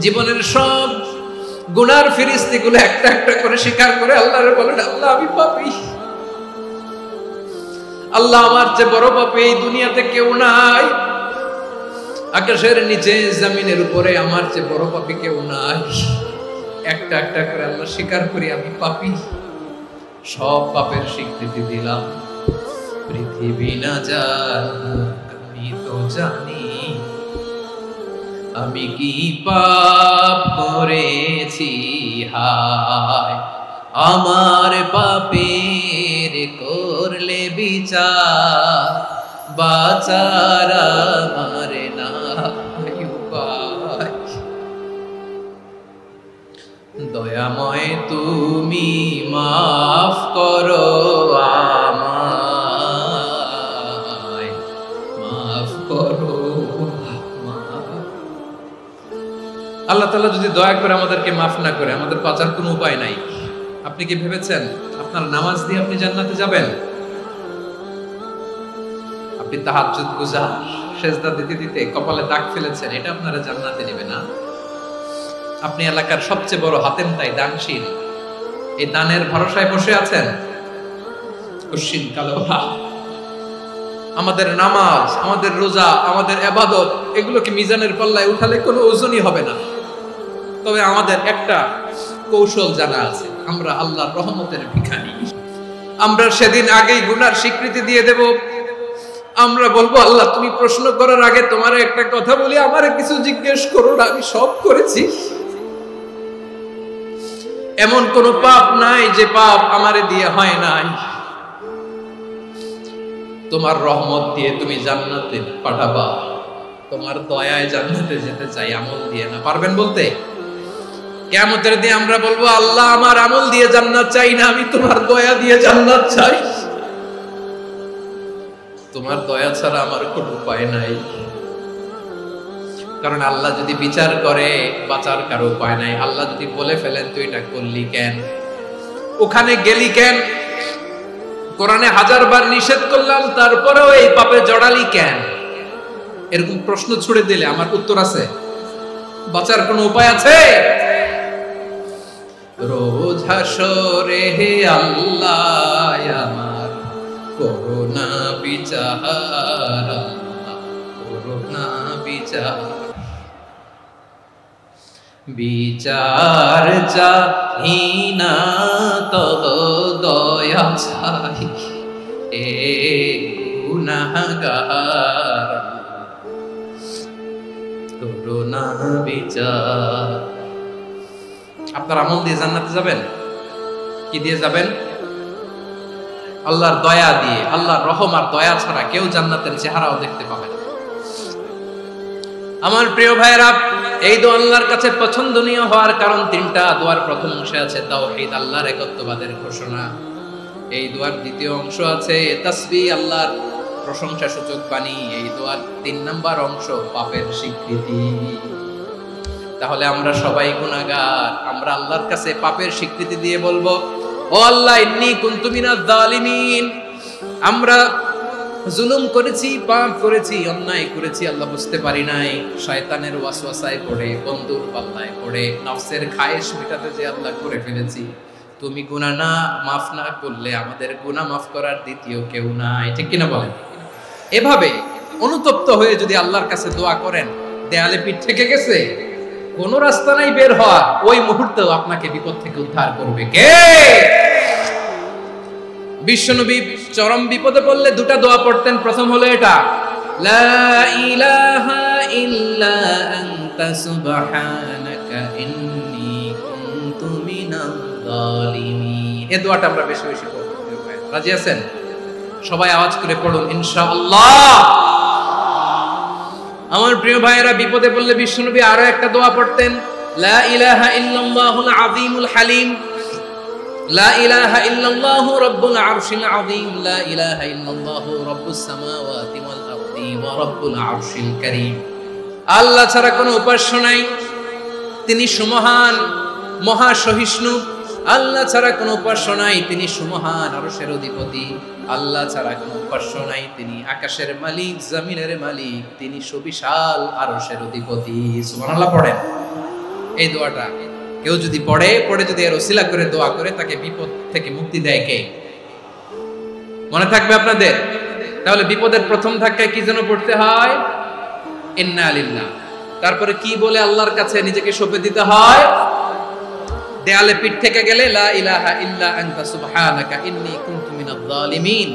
জীবনের সব গুনার ফিরিস্তিগুলো একটা একটা করে স্বীকার করে আল্লাহরে বলেন, আল্লাহ আমি পাপী, আল্লাহ আমার চেয়ে বড় পাপী এই দুনিয়াতে কেউ নাই, আকাশের নিচে জমিনের উপরে আমার চেয়ে বড় পাপী কেউ নাই। একটা একটা করে আল্লাহ স্বীকার করি আমি পাপী, সব পাপের স্বীকৃতি দিলাম। পৃথিবী না জানুক আমি তো জানি আমি কি পাপ করেছি। হায় আমার পাপের করলে বিচার, বাঁচার আমার নাই উপায়। দয়াময় তুমি মাফ করো আমায়, মাফ করো। আল্লাহ তাআলা যদি দয়া করে আমাদেরকে মাফ না করে, আমাদের বাঁচার কোনো উপায় নাই। আপনি কি ভেবেছেন আপনার নামাজ দিয়ে আপনি জান্নাতে যাবেন? আপনি তাহাজ্জুদ গুজার, সেজদা দিতে দিতে কপালে দাগ ফেলেছেন, এটা আপনারা জান্নাতে নেবে না। আপনি এলাকার সবচেয়ে বড় হাতেম তাই দানশীল, এই দানের ভরসায় বসে আছেন। কশিন কালো আমাদের নামাজ, আমাদের রোজা, আমাদের ইবাদত, এগুলোকে মিজানের পাল্লায় উঠালে কোনো ওজনই হবে না। তবে আমাদের একটা কৌশল জানা আছে, আমরা আল্লাহর রহমতের ভিখারি। আমরা সেদিন আগেই গুনার স্বীকৃতি দিয়ে দেব। আমরা বলবো, আল্লাহ তুমি প্রশ্ন করার আগে তোমার একটা কথা বলি, আমারে কিছু জিজ্ঞেস করো না, আমি সব করেছি। এমন কোন পাপ নাই যে পাপ আমারে দিয়ে হয় নাই। তোমার রহমত দিয়ে তুমি জান্নাতে পাঠাবা, তোমার দয়ায় জান্নাতে যেতে চাই, আমল দিয়ে না। পারবেন বলতে? কিয়ামতের দিন আমরা বলবো, আল্লাহ আমার আমল দিয়ে জান্নাত চাই না, আমি তোমার দয়া দিয়ে জান্নাত চাই। তোমার দয়া ছাড়া আমার কোনো উপায় নাই। কারণ আল্লাহ যদি বিচার করে বাঁচার কারো উপায় নাই। আল্লাহ যদি বলে ফেলেন তুই এটা করলি কেন, ওখানে গেলি কেন, কোরআনে 1000 বার নিষেধ করলাম তারপরেও এই পাপে জড়ালি কেন, এরকম প্রশ্ন ছুড়ে দিলে আমার উত্তর আছে? বাঁচার কোনো উপায় আছে? রোজ হাসরে হে আল্লাহ আমার করুণা বিচার, করুণা বিচার, বিচার চাহি না তব দয়া চাই, এ গুনাহগার করুণা বিচার। আপনার আমল দিয়ে জান্নাতে যাবেন? কি দিয়ে যাবেন? আল্লাহর দয়া দিয়ে। আল্লাহর রহম আর দয়া ছাড়া কেউ জান্নাতের চেহারাও দেখতে পাবে না। আমার প্রিয় ভাইরা, এই দোয়া আল্লাহর কাছে পছন্দনীয় হওয়ার কারণ 3টা। দোয়ার প্রথম অংশে আছে তাওহীদ, আল্লাহর একত্ববাদের ঘোষণা। এই দোয়ার দ্বিতীয় অংশ আছে তাসবিহ, আল্লাহর প্রশংসা সূচক বাণী। এই দোয়ার 3 নাম্বার অংশ পাপের স্বীকৃতি। তাহলে আমরা সবাই গুনাহগার। আমরা আল্লাহর কাছে পাপের স্বীকৃতি দিয়ে বলবো, ও আল্লাহ ইন্নী কুনতু মিনাজ জালিমিন, আমরা জুলুম করেছি, পাপ করেছি, অন্যায় করেছি, আল্লাহ বুঝতে পারি নাই, শয়তানের ওয়াসওয়াসায় পড়ে, বন্ধুর পাল্লায় পড়ে, নফসের খায়েশ মেটাতে যে আল্লাহ করে ফেলেছি। তুমি গুনাহ না মাফ না করলে আমাদের গুনাহ মাফ করার দ্বিতীয় কেউ নাই। ঠিক কিনা বলেন? এভাবে অনুতপ্ত হয়ে যদি আল্লাহর কাছে দোয়া করেন, দেয়ালে পিঠ থেকে গেছে, কোন রাস্তা নাই বের হওয়া, ওই মুহূর্তেও আপনাকে বিপদ থেকে উদ্ধার করবে কে? বিশ্বনবী চরম বিপদে পড়লে 2টা দোয়া পড়তেন। প্রথম হলো এটা, লা ইলাহা ইল্লা আনতা সুবহানাকা ইন্নী কুনতু মিনাজ জালিমিন। এই দোয়াটা আমরা বেশি বেশি পড়ব। রাজি আছেন? সবাই আওয়াজ করে পড়ুন ইনশাআল্লাহ। আমার প্রিয় ভাইয়েরা, বিপদে পড়লে বিশ্বনবী আরো একটা দোয়া পড়তেন, লা ইলাহা ইল্লাল্লাহুল আযীমুল হালিম, লা ইলাহা ইল্লাল্লাহু রাব্বুল আরশিল আযীম, লা ইলাহা ইল্লাল্লাহু রাব্বুস সামাওয়াতি ওয়াল আরদি ওয়া রাব্বুল আরশিল কারীম। আল্লাহ ছাড়া কোনো উপাস্য নাই, তিনি সুমহান, মহা সহিষ্ণু। আল্লাহ ছাড়া কোনো উপাস্য নাই, তিনি সুমহান, আরশের অধিপতি। আল্লাহ ছাড়া কোনো উপাস্য নাই, তিনি আকাশের মালিক, জমিনের মালিক, তিনি সুবিশাল আরশের অধিপতি। সুবহানাল্লাহ পড়েন। এই দোয়াটা কেউ যদি পড়ে যদি এর ওসিলা করে দোয়া করে, তাকে বিপদ থেকে মুক্তি দেয় কে? মনে থাকবে আপনাদের? তাহলে বিপদের প্রথম ধাক্কায় কি যেন পড়তে হয়? ইন্না লিল্লাহ। তারপরে কি বলে আল্লাহর কাছে নিজেকে সঁপে দিতে হয়? দেয়ালে পিঠ থেকে গেলে লা ইলাহা ইল্লা আনতা সুবহানাকা ইন্নী কুনতু মিনাজ জালিমিন।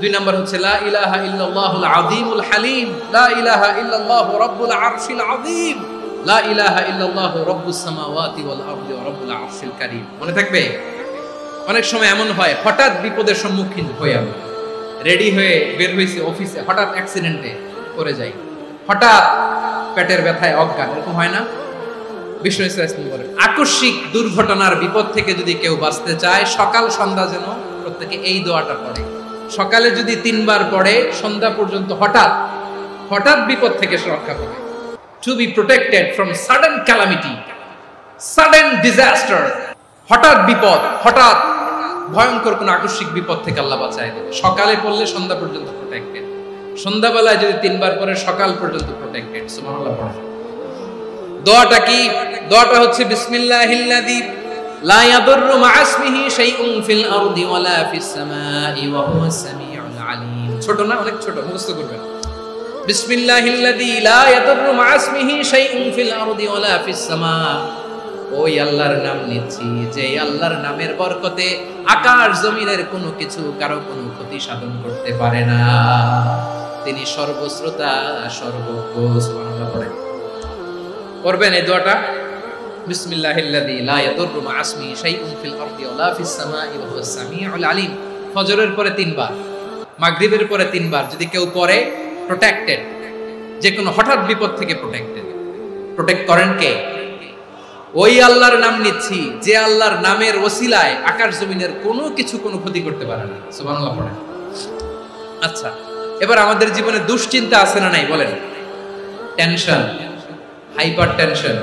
2 নাম্বার হচ্ছে লা ইলাহা ইল্লাল্লাহুল আযীমুল হালিম, লা ইলাহা ইল্লাল্লাহু রাব্বুল আরশিল আযীম, লা ইলাহা ইল্লাল্লাহু রাব্বুস সামাওয়াতি ওয়াল আরদি ওয়া রাব্বুল আরশিল কারীম। মনে থাকবে? অনেক সময় এমন হয়, হঠাৎ বিপদের সম্মুখীন হয়ে আমরা রেডি হয়ে বের হইছি অফিসে, হঠাৎ অ্যাক্সিডেন্টে পড়ে যাই, হঠাৎ পেটের ব্যথায় অজ্ঞান, এরকম হয় না? বিষ্ণু ইসলাম বলেন, আকস্মিক দুর্ঘটনার বিপদ থেকে যদি কেউ বাঁচতে চায়, সকাল সন্ধ্যা যেন প্রত্যেকে এই দোয়াটা পড়ে। সকালে যদি 3 বার পড়ে, সন্ধ্যা পর্যন্ত হঠাৎ বিপদ থেকে সে রক্ষা পাবে। To be protected from sudden calamity, sudden disaster, হঠাৎ বিপদ, হঠাৎ ভয়ঙ্কর কোন আকস্মিক বিপদ থেকে আল্লাহ বাঁচায় দেবে। সকালে পড়লে সন্ধ্যা পর্যন্ত প্রোটেক্টেড, সন্ধ্যাবেলায় যদি 3 বার পড়ে সকাল পর্যন্ত প্রোটেক্টেড। সুবহানাল্লাহ পড়ে। দোয়াটা কি? দোয়াটা হচ্ছে বিসমিল্লাহিল্লাযী লা ইয়াদুররু মা'a ইসমিহি শাইউন ফিল আরদি ওয়ালা ফিস সামাই ওয়া হুয়াস সামিউল আলীম। ছোট না? অনেক ছোট, মুখস্থ করবেন। বিসমিল্লাহিল্লাযী লা ইয়াদুররু মা'a ইসমিহি শাইউন ফিল আরদি ওয়ালা ফিস সামা। ওই আল্লাহর নাম নিচ্ছি, যে আল্লাহর নামের বরকতে আকাশ জমিনের কোনো কিছু কারো কোনো ক্ষতি সাধন করতে পারে না। তিনি সর্বশ্রোতা, সর্বজ্ঞ। সুবহানাল্লাহ পড়েন। করবেন এই দোয়াটা, বিসমিল্লাহিল্লাযী লা ইয়াদুররু মা'a ইসমিহি শাইউন ফিল আরদি ওয়ালা ফিস সামাই ওয়া হুয়াস সামিউল আলীম। ফজরের পরে 3 বার, মাগরিবের পরে 3 বার যদি কেউ পড়ে প্রোটেক্টেড, যে কোনো হঠাৎ বিপদ থেকে প্রোটেক্টেড। প্রোটেক্ট করেন কে? ওই আল্লাহর নাম নিচ্ছি যে আল্লাহর নামের ওসিলায় আকাশ জমিনের কোনো কিছু কোনো ক্ষতি করতে পারে না। সুবহানাল্লাহ পড়েন। আচ্ছা, এবার আমাদের জীবনে দুশ্চিন্তা আছে না নাই বলেন? Tension, hyper tension,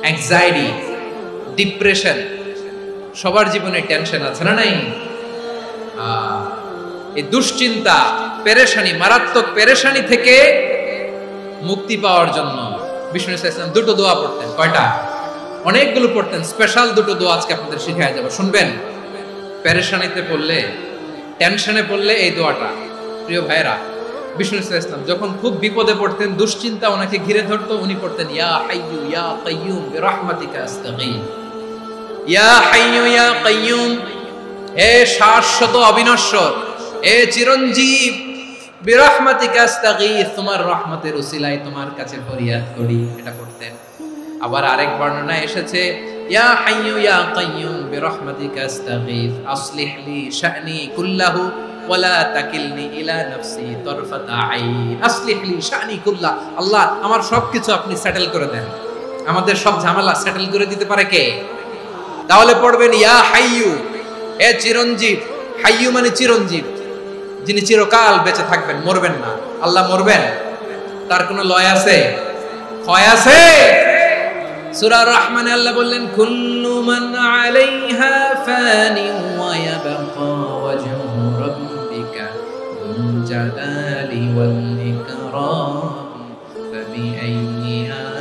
anxiety, depression, সবার জীবনে টেনশন আছে না নাই? এই দুশ্চিন্তা, পেরেশানি, মারাত্মক পেরেশানি থেকে মুক্তি পাওয়ার জন্য বিষ্ণু ইসলাম দুটো দোয়া পড়তেন। কয়টা? অনেকগুলো পড়তেন। স্পেশাল দুটো দোয়া আজকে আপনাদের শিখায় যাব, শুনবেন। পেরেশানিতে পড়লে, টেনশনে পড়লে এই দোয়াটা, প্রিয় ভাইরা, বিষ্ণু ইসলাম যখন খুব বিপদে পড়তেন, দুশ্চিন্তা ওনাকে ঘিরে ধরতো, উনি পড়তেন ইয়া হাইয়ু ইয়া কাইয়ুম বিরহমাতিকা আস্তাগীথ। ইয়া হাইয়ু ইয়া কাইয়ুম, হে শাশ্বত অবিনশ্বর, হে চিরঞ্জীব, বিরহমাতিকা আস্তাগীথ, তোমার রহমতের উসিলায় তোমার কাছে ফরিয়াদ করি। এটা করতেন। আবার আরেক বর্ণনায় এসেছে ইয়া হাইয়ু ইয়া কাইয়ুম বিরহমাতিকা আস্তাগীথ আসলিহ লি শা'নি কুল্লাহু ওয়ালা তাকিলনি ইলা নাফসি তারফাতা আইন। আসলিহ লি শা'নি কুল্লাহ, আল্লাহ আমার সবকিছু আপনি সেটেল করে দেন। আমাদের সব ঝামেলা সেটেল করে দিতে পারে কে? তাহলে পড়বেন ইয়া হাইয়ু, হে চিরঞ্জীব। হাইয়ু মানে চিরঞ্জীব, যিনি চিরকাল বেঁচে থাকবেন, মরবেন না। আল্লাহ মরবেন? তার কোনো লয় আছে? ক্ষয় আছে? সূরা রহমানে আল্লাহ বললেন কুল্লু মান আলাইহা ফানি ওয়া ইয়াবকা ওয়াজহু রাব্বিকা যুল জালালি ওয়াল ইকরাম ফাবিআইয়ি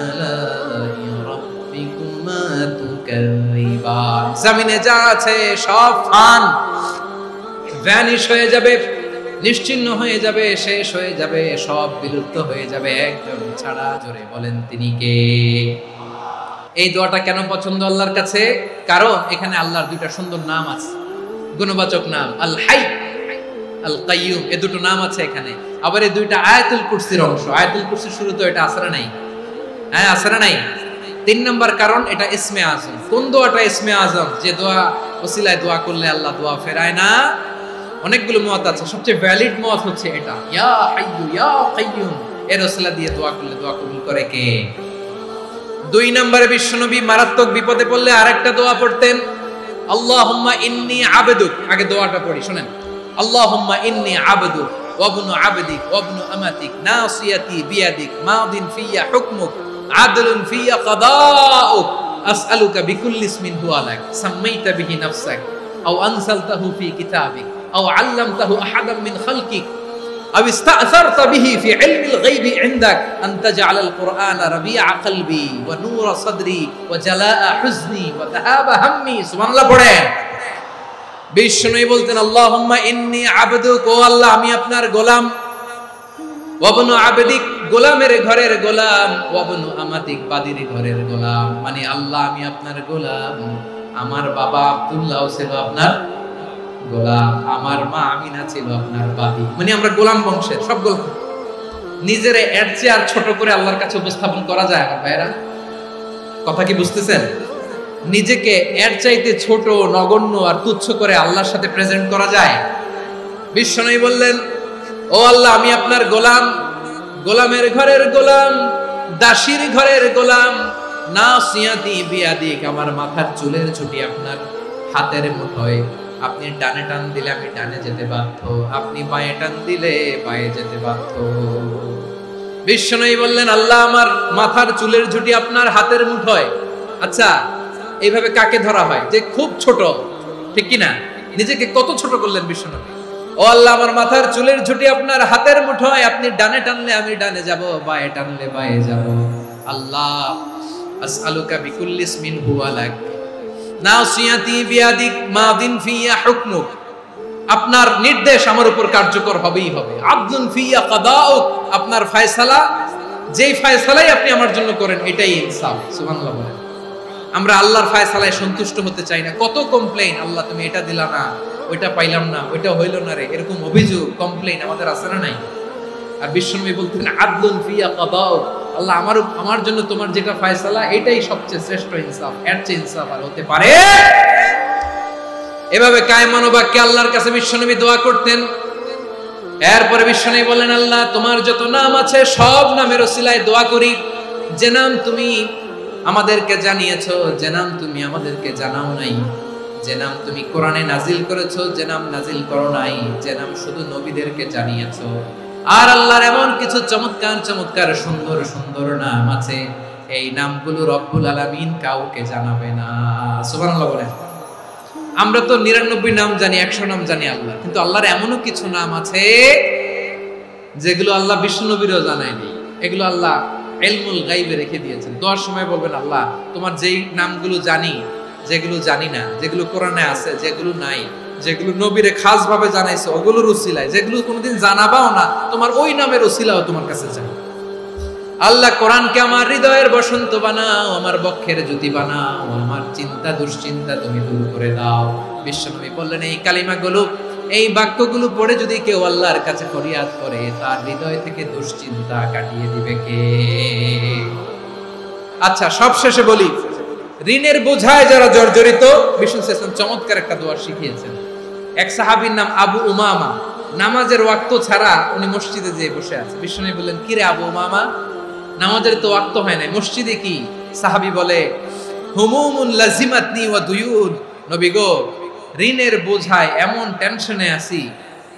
আলাই রাব্বিকুমা তুকাযিবান। জমিনে যা আছে সব ফান, ভ্যানিশ হয়ে যাবে, নিশ্চিহ্ন হয়ে যাবে, শেষ হয়ে যাবে, সব বিলুপ্ত হয়ে যাবে একজন ছাড়া। জোরে বলেন তিনি কে? এই দোয়াটা কেন পছন্দ আল্লাহর কাছে? কারণ এখানে আল্লাহর দুইটা সুন্দর নাম আছে, গুণবাচক নাম, আল হাই, আল কাইয়ুম, এই দুটো নাম আছে এখানে। আবার এই দুইটা আয়াতুল কুরসির অংশ। আয়াতুল কুরসির শুরুতে এটা আছে না নাই? হ্যাঁ, আছে না নাই? 3 নম্বর কারণ এটা ইসমে আজম। কোন দোয়াটা ইসমে আজম? যে দোয়া ওসিলায় দোয়া করলে আল্লাহ দোয়া ফেরায় না। অনেকগুলো মত আছে, সবচেয়ে ভ্যালিড মত হচ্ছে এটা, ইয়া হাইয়ু ইয়া কাইয়ুম, এর ওসিলা দিয়ে দোয়া করলে দোয়া কবুল করে কে? 2 নম্বরে বিশ্বনবী মারাত্মক বিপদে পড়লে আরেকটা দোয়া পড়তেন, আল্লাহুম্মা ইন্নী আবদুক। আগে দোয়াটা পড়ি, শুনেন। আল্লাহুম্মা ইন্নী আবদুক ওয়া ইবনু আবদিক ওয়া ইবনু আমাতিক নাসিয়াতি বিয়াদিক মাদিন ফিয়া হুকমুক আদলুন ফিয়া কাদাউক আসআলুকা বিকুল্লি ইসমিন হুয়া লাক সাম্মাইতা বিহি নাফসাক আও আনসালতাহু ফি কিতাবিক আও আল্লামতাহু আহাদাম মিন খালকিক أو استأثرت به في علم الغيب عندك أن تجعل القرآن ربيع قلبي ونور صدري وجلاء حزني وذهاب همي। سبحان الله পড়েন। বিষ্ণু বলতেন আল্লাহুম্মা ইন্নী আবদুক, ও আল্লাহ আমি আপনার গোলাম, ওয়াবনু আবদিক, গোলামের ঘরের গোলাম, ওয়াবনু আমাতিক, বাদির ঘরের গোলাম। মানে আল্লাহ আমি আপনার গোলাম, আমার বাবা আব্দুল্লাহ ছিল আপনার গোলাম, আমার মা আমিনা ছিল আপনার বাদী। মানে আমরা গোলাম বংশের, সব গোলাম। নিজেরে এর চেয়ে আর ছোট করে আল্লাহর কাছে উপস্থাপন করা যায় আমার ভাইরা? কথা কি বুঝতেছেন? নিজেকে এর চাইতে ছোট, নগণ্য আর তুচ্ছ করে আল্লাহর সাথে প্রেজেন্ট করা যায়? বিশ্বনবী বললেন ও আল্লাহ আমি আপনার গোলাম, গোলামের ঘরের গোলাম, দাসীর ঘরের গোলাম, নাসিয়াতি বিয়াদিক, আমার মাথার চুলের ছুটি আপনার হাতের মুঠোয়। আপনি ডানে টান দিলে আমি ডানে যেতে বাধ্য, আপনি বাঁয়ে টান দিলে বাঁয়ে যেতে বাধ্য। বিশ্বনবী বললেন আল্লাহ আমার মাথার চুলের ঝুঁটি আপনার হাতের মুঠোয়। আচ্ছা, এইভাবে কাকে ধরা হয়? যে খুব ছোট, ঠিক কি না? নিজেকে কত ছোট করলেন বিশ্বনবী। ও আল্লাহ আমার মাথার চুলের ঝুঁটি আপনার হাতের মুঠোয়, আপনি ডানে টানলে আমি ডানে যাব, বাঁয়ে টানলে বাঁয়ে যাব। আল্লাহ আসআলুকা বিকুল্লি ইসমিন হুয়া লাক নাসিয়াতি বিয়াদিক মাদিন ফিয়া হুকমুক, আপনার নির্দেশ আমার উপর কার্যকর হবেই হবে। আদলুন ফিয়া কাদাউক, আপনার ফয়সালা, যেই ফয়সালাই আপনি আমার জন্য করেন এটাই ইনসাফ। সুবহানাল্লাহ বলেন। আমরা আল্লাহর ফয়সালায় সন্তুষ্ট হতে চাই না। কত কমপ্লেইন, আল্লাহ তুমি এটা দিলা না, ওইটা পাইলাম না, ওইটা হইল না রে, এরকম অভিযোগ, কমপ্লেইন আমাদের আছে না নাই? আর বিশ্বনবী বলতেন আদলুন ফিয়া কাদাউক, আল্লাহ আমার জন্য তোমার যেটা ফয়সালা এটাই সবচেয়ে শ্রেষ্ঠ ইনসাফ, এর চেয়ে ইনসাফ আর হতে পারে? এভাবে কায়মান বাক্যে আল্লাহর কাছে বিশ্বনবী দোয়া করতেন। এরপরে বিশ্বনবী বললেন, আল্লাহ তোমার যত নাম আছে সব নামের ওসিলায় দোয়া করি, যে নাম তুমি আমাদেরকে জানিয়েছো, যে নাম তুমি আমাদেরকে জানাও নাই, যে নাম তুমি কোরআনে নাজিল করেছো, যে নাম নাজিল করো নাই, যে নাম শুধু নবীদেরকে জানিয়েছো। আর আল্লাহর এমন কিছু চমৎকার চমৎকার সুন্দর সুন্দর নাম আছে, এই নামগুলো রব্বুল আলামিন কাউকে জানাবে না। সুবহানাল্লাহ বলেন। আমরা তো 99 নাম জানি, 100 নাম জানি আল্লাহ, কিন্তু আল্লাহর এমনও কিছু নাম আছে যেগুলো আল্লাহ বিষ্ণু নবীরও জানায়নি। এগুলো আল্লাহ ইলমুল গায়বে রেখে দিয়েছেন। দোয়ার সময় বলবেন, আল্লাহ তোমার যেই নামগুলো জানি, যেগুলো জানি না, যেগুলো কোরআনে আছে, যেগুলো নাই, যেগুলো নবীরে খাস ভাবে জানাইছো ওগুলোর উসিলায়, যেগুলো কোনোদিন জানাবাও না, তোমার ওই নামের উসিলাও তোমার কাছে চাই। আল্লাহ কোরআনকে আমার হৃদয়ের বসন্ত বানাও, আমার বক্ষের জ্যোতি বানাও, আমার চিন্তা দুশ্চিন্তা তুমি দূর করে দাও। বিশ্বনবী বললেন, এই কালিমাগুলো, এই বাক্যগুলো পড়ে যদি কেউ আল্লাহর কাছে ফরিয়াদ করে, তার হৃদয় থেকে দুশ্চিন্তা কাটিয়ে দিবে কে? আচ্ছা, সবশেষে বলি, ঋণের বোঝায় যারা জর্জরিত, বিষ্ণু সাল্লাল্লাহু চমৎকার একটা দোয়া শিখিয়েছেন। এক সাহাবীর নাম আবু উমামা, নামাজের ওয়াক্ত ছাড়া উনি মসজিদে যেয়ে বসে আছে। বিষ্ণু বললেন, কি রে আবু উমামা, নামাজের তো ওয়াক্ত হয় না, মসজিদে কি? সাহাবী বলে, হুমুমুন লাজিমাতনি ওয়া দুয়ুন, নবী গো, ঋণের বোঝায় এমন টেনশনে আছি,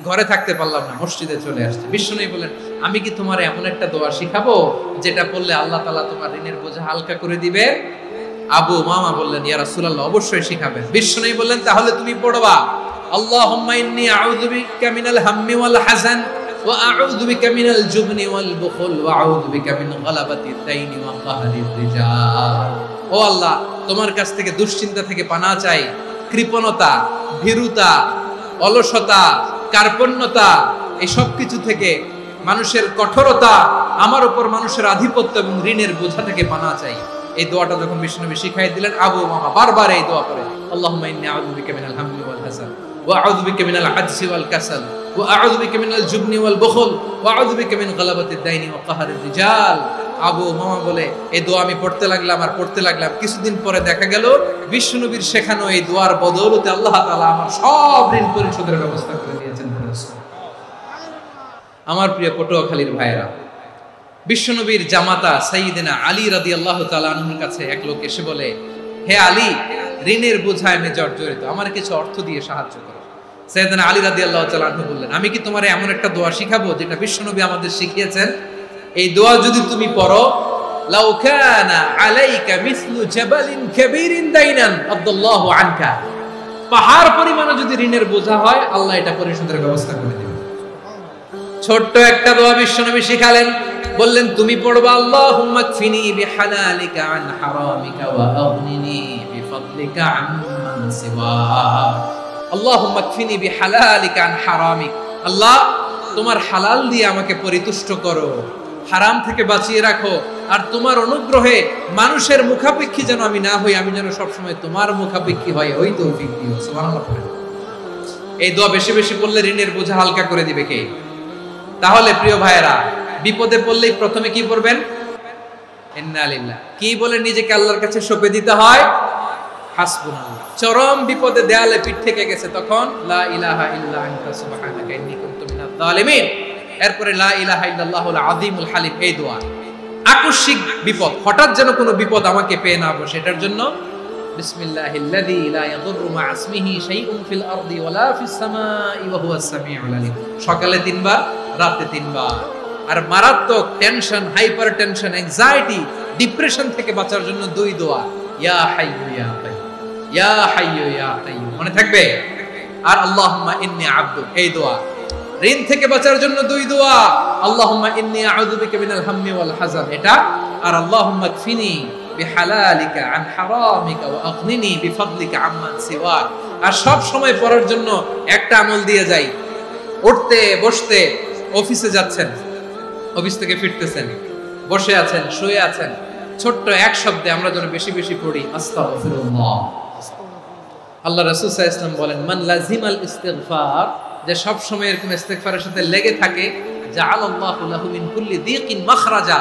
ঘরে থাকতে পারলাম না, মসজিদে চলে আসছে। বিষ্ণু বলেন, আমি কি তোমার এমন একটা দোয়া শিখাবো যেটা পড়লে আল্লাহ তাআলা তোমার ঋণের বোঝা হালকা করে দিবে? আবু উমামা বললেন, ইয়া রাসূলুল্লাহ, অবশ্যই শিখাবেন। বিষ্ণু বললেন, তাহলে তুমি পড়বা, আল্লাহুম্মা ইন্নী আউযু বিকা মিনাল হাম্মি ওয়াল হাযান ওয়া আউযু বিকা মিনাল জুবনি ওয়াল বুখল ওয়া আউযু বিকা মিন গালাবাতিদ দাইনি ওয়া কাহরির রিজাল। ও আল্লাহ, তোমার কাছ থেকে দুশ্চিন্তা থেকে পানাহ চাই, কৃপণতা, ভীরুতা, অলসতা, কার্পণ্যতা, এই সব কিছু থেকে, মানুষের কঠোরতা, আমার উপর মানুষের আধিপত্য এবং ঋণের বোঝা থেকে পানাহ চাই। এই দোয়াটা যখন বিষ্ণুনবী শিখাই দিলেন, আবু উমামা বারবার এই দোয়া করে, আল্লাহুম্মা ইন্নী আউযু বিকা মিনাল হাম্মি ওয়াল হাযান ওয়া আউযু বিকা মিনাল আজজি ওয়াল কাসাল ওয়া আউযু বিকা মিনাল জুবনি ওয়াল বুখল ওয়া আউযু বিকা মিন গালাবাতিদ দাইনি ওয়া কাহরির রিজাল। আবু উমামা বলে, এই দোয়া আমি পড়তে লাগলাম আর পড়তে লাগলাম, কিছুদিন পরে দেখা গেল বিষ্ণুনবীর শেখানো এই দোয়ার বদৌলতে আল্লাহ তাআলা আমার সব ঋণ পরিশোধের ব্যবস্থা করে দিয়েছেন। আমার প্রিয় পটুয়াখালীর ভাইয়েরা, বিশ্বনবীর জামাতা সাইয়্যিদিনা আলী রাদিয়াল্লাহু তাআলা আনহুর কাছে এক লোক এসে বলে, হে আলী, ঋণের বোঝায় আমি জর্জরিত, আমার কিছু অর্থ দিয়ে সাহায্য করো। সাইয়্যিদিনা আলী রাদিয়াল্লাহু তাআলা আনহু বললেন, আমি কি তোমারে এমন একটা দোয়া শিখাবো যেটা বিশ্বনবী আমাদের শিখিয়েছেন? এই দোয়া যদি তুমি পড়ো, লাউ কানা আলাইকা মিসলু জাবালিন কাবীরিন দাইনান আদাল্লাহু আনকা, পাহাড় পরিমাণে যদি ঋণের বোঝা হয়, আল্লাহ এটা পরিশোধের ব্যবস্থা করে দিবেন। ছোট্ট একটা দোয়া বিশ্বনবী শিখালেন, বললেন, তুমি পড়বা, আল্লাহুম্মা কফিনি বিহালালিকা আন হারামিকা ওয়া আগনিনি বিফাদলিকা আম্মান সিওয়াক। আল্লাহুম্মা কফিনি বিহালালিকা আন হারামিক, আল্লাহ তোমার হালাল দিয়ে আমাকে পরিতুষ্ট করো, হারাম থেকে বাঁচিয়ে রাখো, আর তোমার অনুগ্রহে মানুষের মুখাপেক্ষী যেন আমি না হই, আমি যেন সবসময় তোমার মুখাপেক্ষী হই, ওই তৌফিক দিও। সুবহানাল্লাহ। এই দোয়া বেশি বেশি পড়লে ঋণের বোঝা হালকা করে দিবে কে? তাহলে প্রিয় ভাইয়েরা, বিপদে পড়লেই প্রথমে কি পড়বেন? ইন্না লিল্লাহ। কি বলে নিজেকে আল্লাহর কাছে সঁপে দিতে হয়? হাসবুনাল্লাহ। চরম বিপদে দেয়ালে পিঠ থেকে গেছে, তখন লা ইলাহা ইল্লা আনতা সুবহানাকা ইন্নী কুনতু মিনাজ জালিমিন। এরপরে লা ইলাহা ইল্লাল্লাহুল আযীমুল হালিম, এই দোয়া। আকস্মিক বিপদ, হঠাৎ যেন কোনো বিপদ আমাকে পেয়ে না বসে, এটার জন্য বিসমিল্লাহিল্লাযী লা ইয়াদুররু মা ইসমিহি শাইউন ফিল আরদি ওয়ালা ফিস সামাই ওয়া হুয়াস সামিউল আলীম। সকালে 3 বার, রাতে 3 বার। আর মারাত্মক tension, hyper tension, anxiety, depression থেকে বাঁচার জন্য 2 দোয়া, ইয়া হাইয়্যু ইয়া কাইয়্যুম, ইয়া হাইয়্যু ইয়া কাইয়্যুম, মনে থাকবে? আর আল্লাহুম্মা ইন্নী আবদুক, এই দোয়া। ঋণ থেকে বাঁচার জন্য 2 দোয়া, আল্লাহুম্মা ইন্নী আউযু বিকা মিনাল হাম্মি ওয়াল হাযান, এটা। আর আল্লাহুম্মা কফিনি বিহালালিকা আন হারামিকা ওয়া আগনিনি বিফাদলিকা আম্মান সিওয়াক। আর সব সময় পড়ার জন্য একটা আমল দিয়ে যাই, উঠতে বসতে, অফিসে যাচ্ছেন, অফিস থেকে ফিরতেছেন, বসে আছেন, শুয়ে আছেন, ছোট্ট এক শব্দে আমরা যেন বেশি বেশি পড়ি, আস্তাগফিরুল্লাহ। আল্লাহ রাসূল সাল্লাল্লাহু আলাইহি ওয়াসাল্লাম বলেন, মান লাজিমাল ইস্তিগফার, যে সব সময় এরকম ইস্তিগফারের সাথে লেগে থাকে, জাআলাল্লাহু লাহু মিন কুল্লি দিকিন মাখরাজা,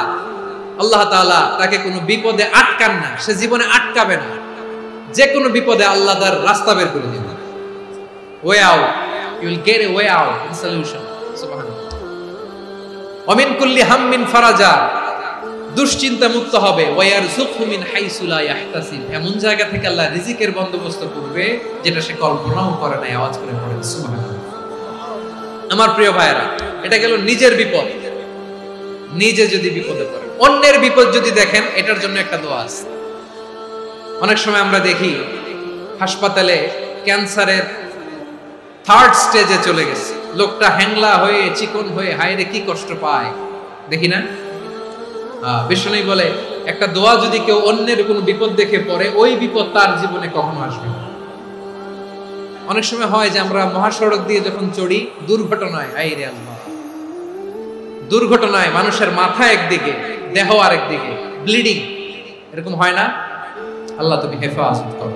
আল্লাহ তাআলা তাকে কোনো বিপদে আটকান না, সে জীবনে আটকাবে না, যে কোনো বিপদে আল্লাহ তার রাস্তা বের করে দিবেন। Way out, you will get a way out, solution. সুবহানাল্লাহ। ওয়ামিন কুল্লি হাম্মিন ফারাজা, দুশ্চিন্তা মুক্ত হবে। ওয়ায়ারযুকহু মিন হাইসু লা ইয়াহতাসিব, এমন জায়গা থেকে আল্লাহ রিজিকের বন্দোবস্ত করবে যেটা সে কল্পনাও করে নাই। আওয়াজ করে পড়েন সুবহানাল্লাহ। আমার প্রিয় ভাইরা, এটা গেল নিজের বিপদ। নিজে যদি বিপদে পড়ে, অন্যের বিপদ যদি দেখেন, এটার জন্য একটা দোয়া আছে। অনেক সময় আমরা দেখি হাসপাতালে ক্যান্সারের 3rd স্টেজে চলে গেছে, লোকটা হ্যাংলা হয়ে চিকন হয়ে হায়রে কি কষ্ট পায়, দেখি না? বিষ্ণু বলে একটা দোয়া যদি কেউ অন্যের কোনো বিপদ দেখে পড়ে, ওই বিপদ তার জীবনে কখনো আসবে না। অনেক সময় হয় যে আমরা মহাসড়ক দিয়ে যখন চড়ি, দুর্ঘটনায়, হায়রে আল্লাহ, দুর্ঘটনায় মানুষের মাথা একদিকে, দেহ আরেকদিকে, ব্লিডিং, এরকম হয় না? আল্লাহ তুমি হেফাজত করো।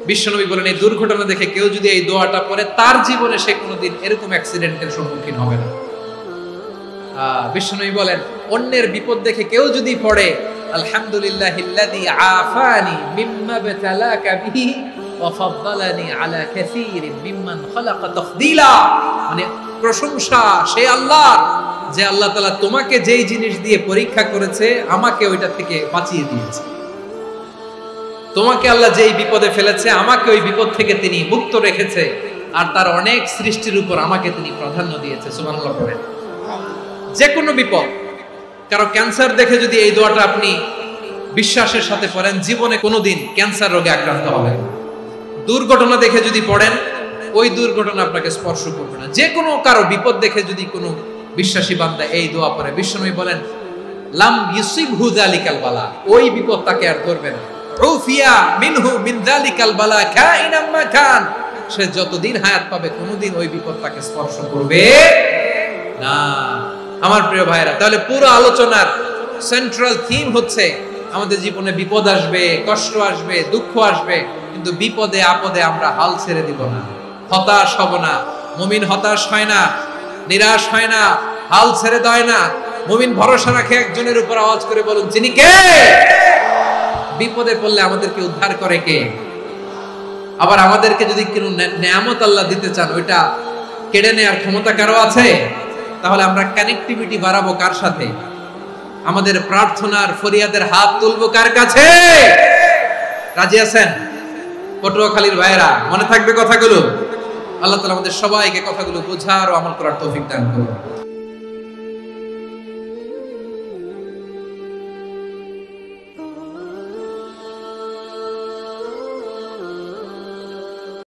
বিশ্বনবী বলেন এই দুর্ঘটনা দেখে কেউ যদি এই দোয়াটা পড়ে, তার জীবনে সে কোনোদিন এরকম অ্যাক্সিডেন্টের সম্মুখীন হবে না। বিশ্বনবী বলেন অন্যের বিপদ দেখে কেউ যদি পড়ে, আলহামদুলিল্লাহিল্লাযী আফানি মিম্মা বাতালাকা বিহি ওয়া ফাদ্দালানি আলা কাসীরিন মিম্মান খালাকা তাফদীলা, মানে প্রশংসা সে আল্লাহ, যে আল্লাহ তাআলা তোমাকে যেই জিনিস দিয়ে পরীক্ষা করেছে, আমাকে ওইটা থেকে বাঁচিয়ে দিয়েছে। তোমাকে আল্লাহ যেই বিপদে ফেলেছে, আমাকে ওই বিপদ থেকে তিনি মুক্ত রেখেছে, আর তার অনেক সৃষ্টির উপর আমাকে তিনি প্রাধান্য দিয়েছে। সুবহানাল্লাহ পড়েন। যে কোনো বিপদ, কারো ক্যান্সার দেখে যদি এই দোয়াটা আপনি বিশ্বাসের সাথে পড়েন, জীবনে কোনোদিন ক্যান্সার রোগে আক্রান্ত হবে না। দুর্ঘটনা দেখে যদি পড়েন, ওই দুর্ঘটনা আপনাকে স্পর্শ করবে না। যে কোনো কারো বিপদ দেখে যদি কোনো বিশ্বাসী বান্দা এই দোয়া পড়ে, বিশ্বনবী বলেন লাম ইউসিবহু যালিকাল বালা, ওই বিপদ তাকে আর ধরবে না। উফিয়া মিনহু মিন যালিকাল বালা কাইনাম মা কান, সে যতদিন হায়াত পাবে কোনোদিন ওই বিপদ তাকে স্পর্শ করবে না। আমার প্রিয় ভাইরা, তাহলে পুরো আলোচনার সেন্ট্রাল থিম হচ্ছে আমাদের জীবনে বিপদ আসবে, কষ্ট আসবে, দুঃখ আসবে, কিন্তু বিপদে আপদে আমরা হাল ছেড়ে দিব না, হতাশ হব না। মুমিন হতাশ হয় না, নিরাশ হয় না, হাল ছেড়ে দেয় না। মুমিন ভরসা রাখে একজনের উপর। আওয়াজ করে বলুন যিনি কে? বিপদে পড়লে আমাদেরকে উদ্ধার করে কে? আবার আমাদেরকে যদি কোনো নেয়ামত আল্লাহ দিতে চান, ওইটা কেড়ে নেওয়ার ক্ষমতা কারো আছে? তাহলে আমরা কানেক্টিভিটি বাড়াবো কার সাথে? আমাদের প্রার্থনার ফরিয়াদের হাত তুলবো কার কাছে? রাজি আছেন? পটুয়াখালীর ভাইয়েরা, মনে থাকবে কথাগুলো। আল্লাহ তাআলা আমাদের সবাইকে কথাগুলো বোঝার ও আমল করার তৌফিক দান করুন।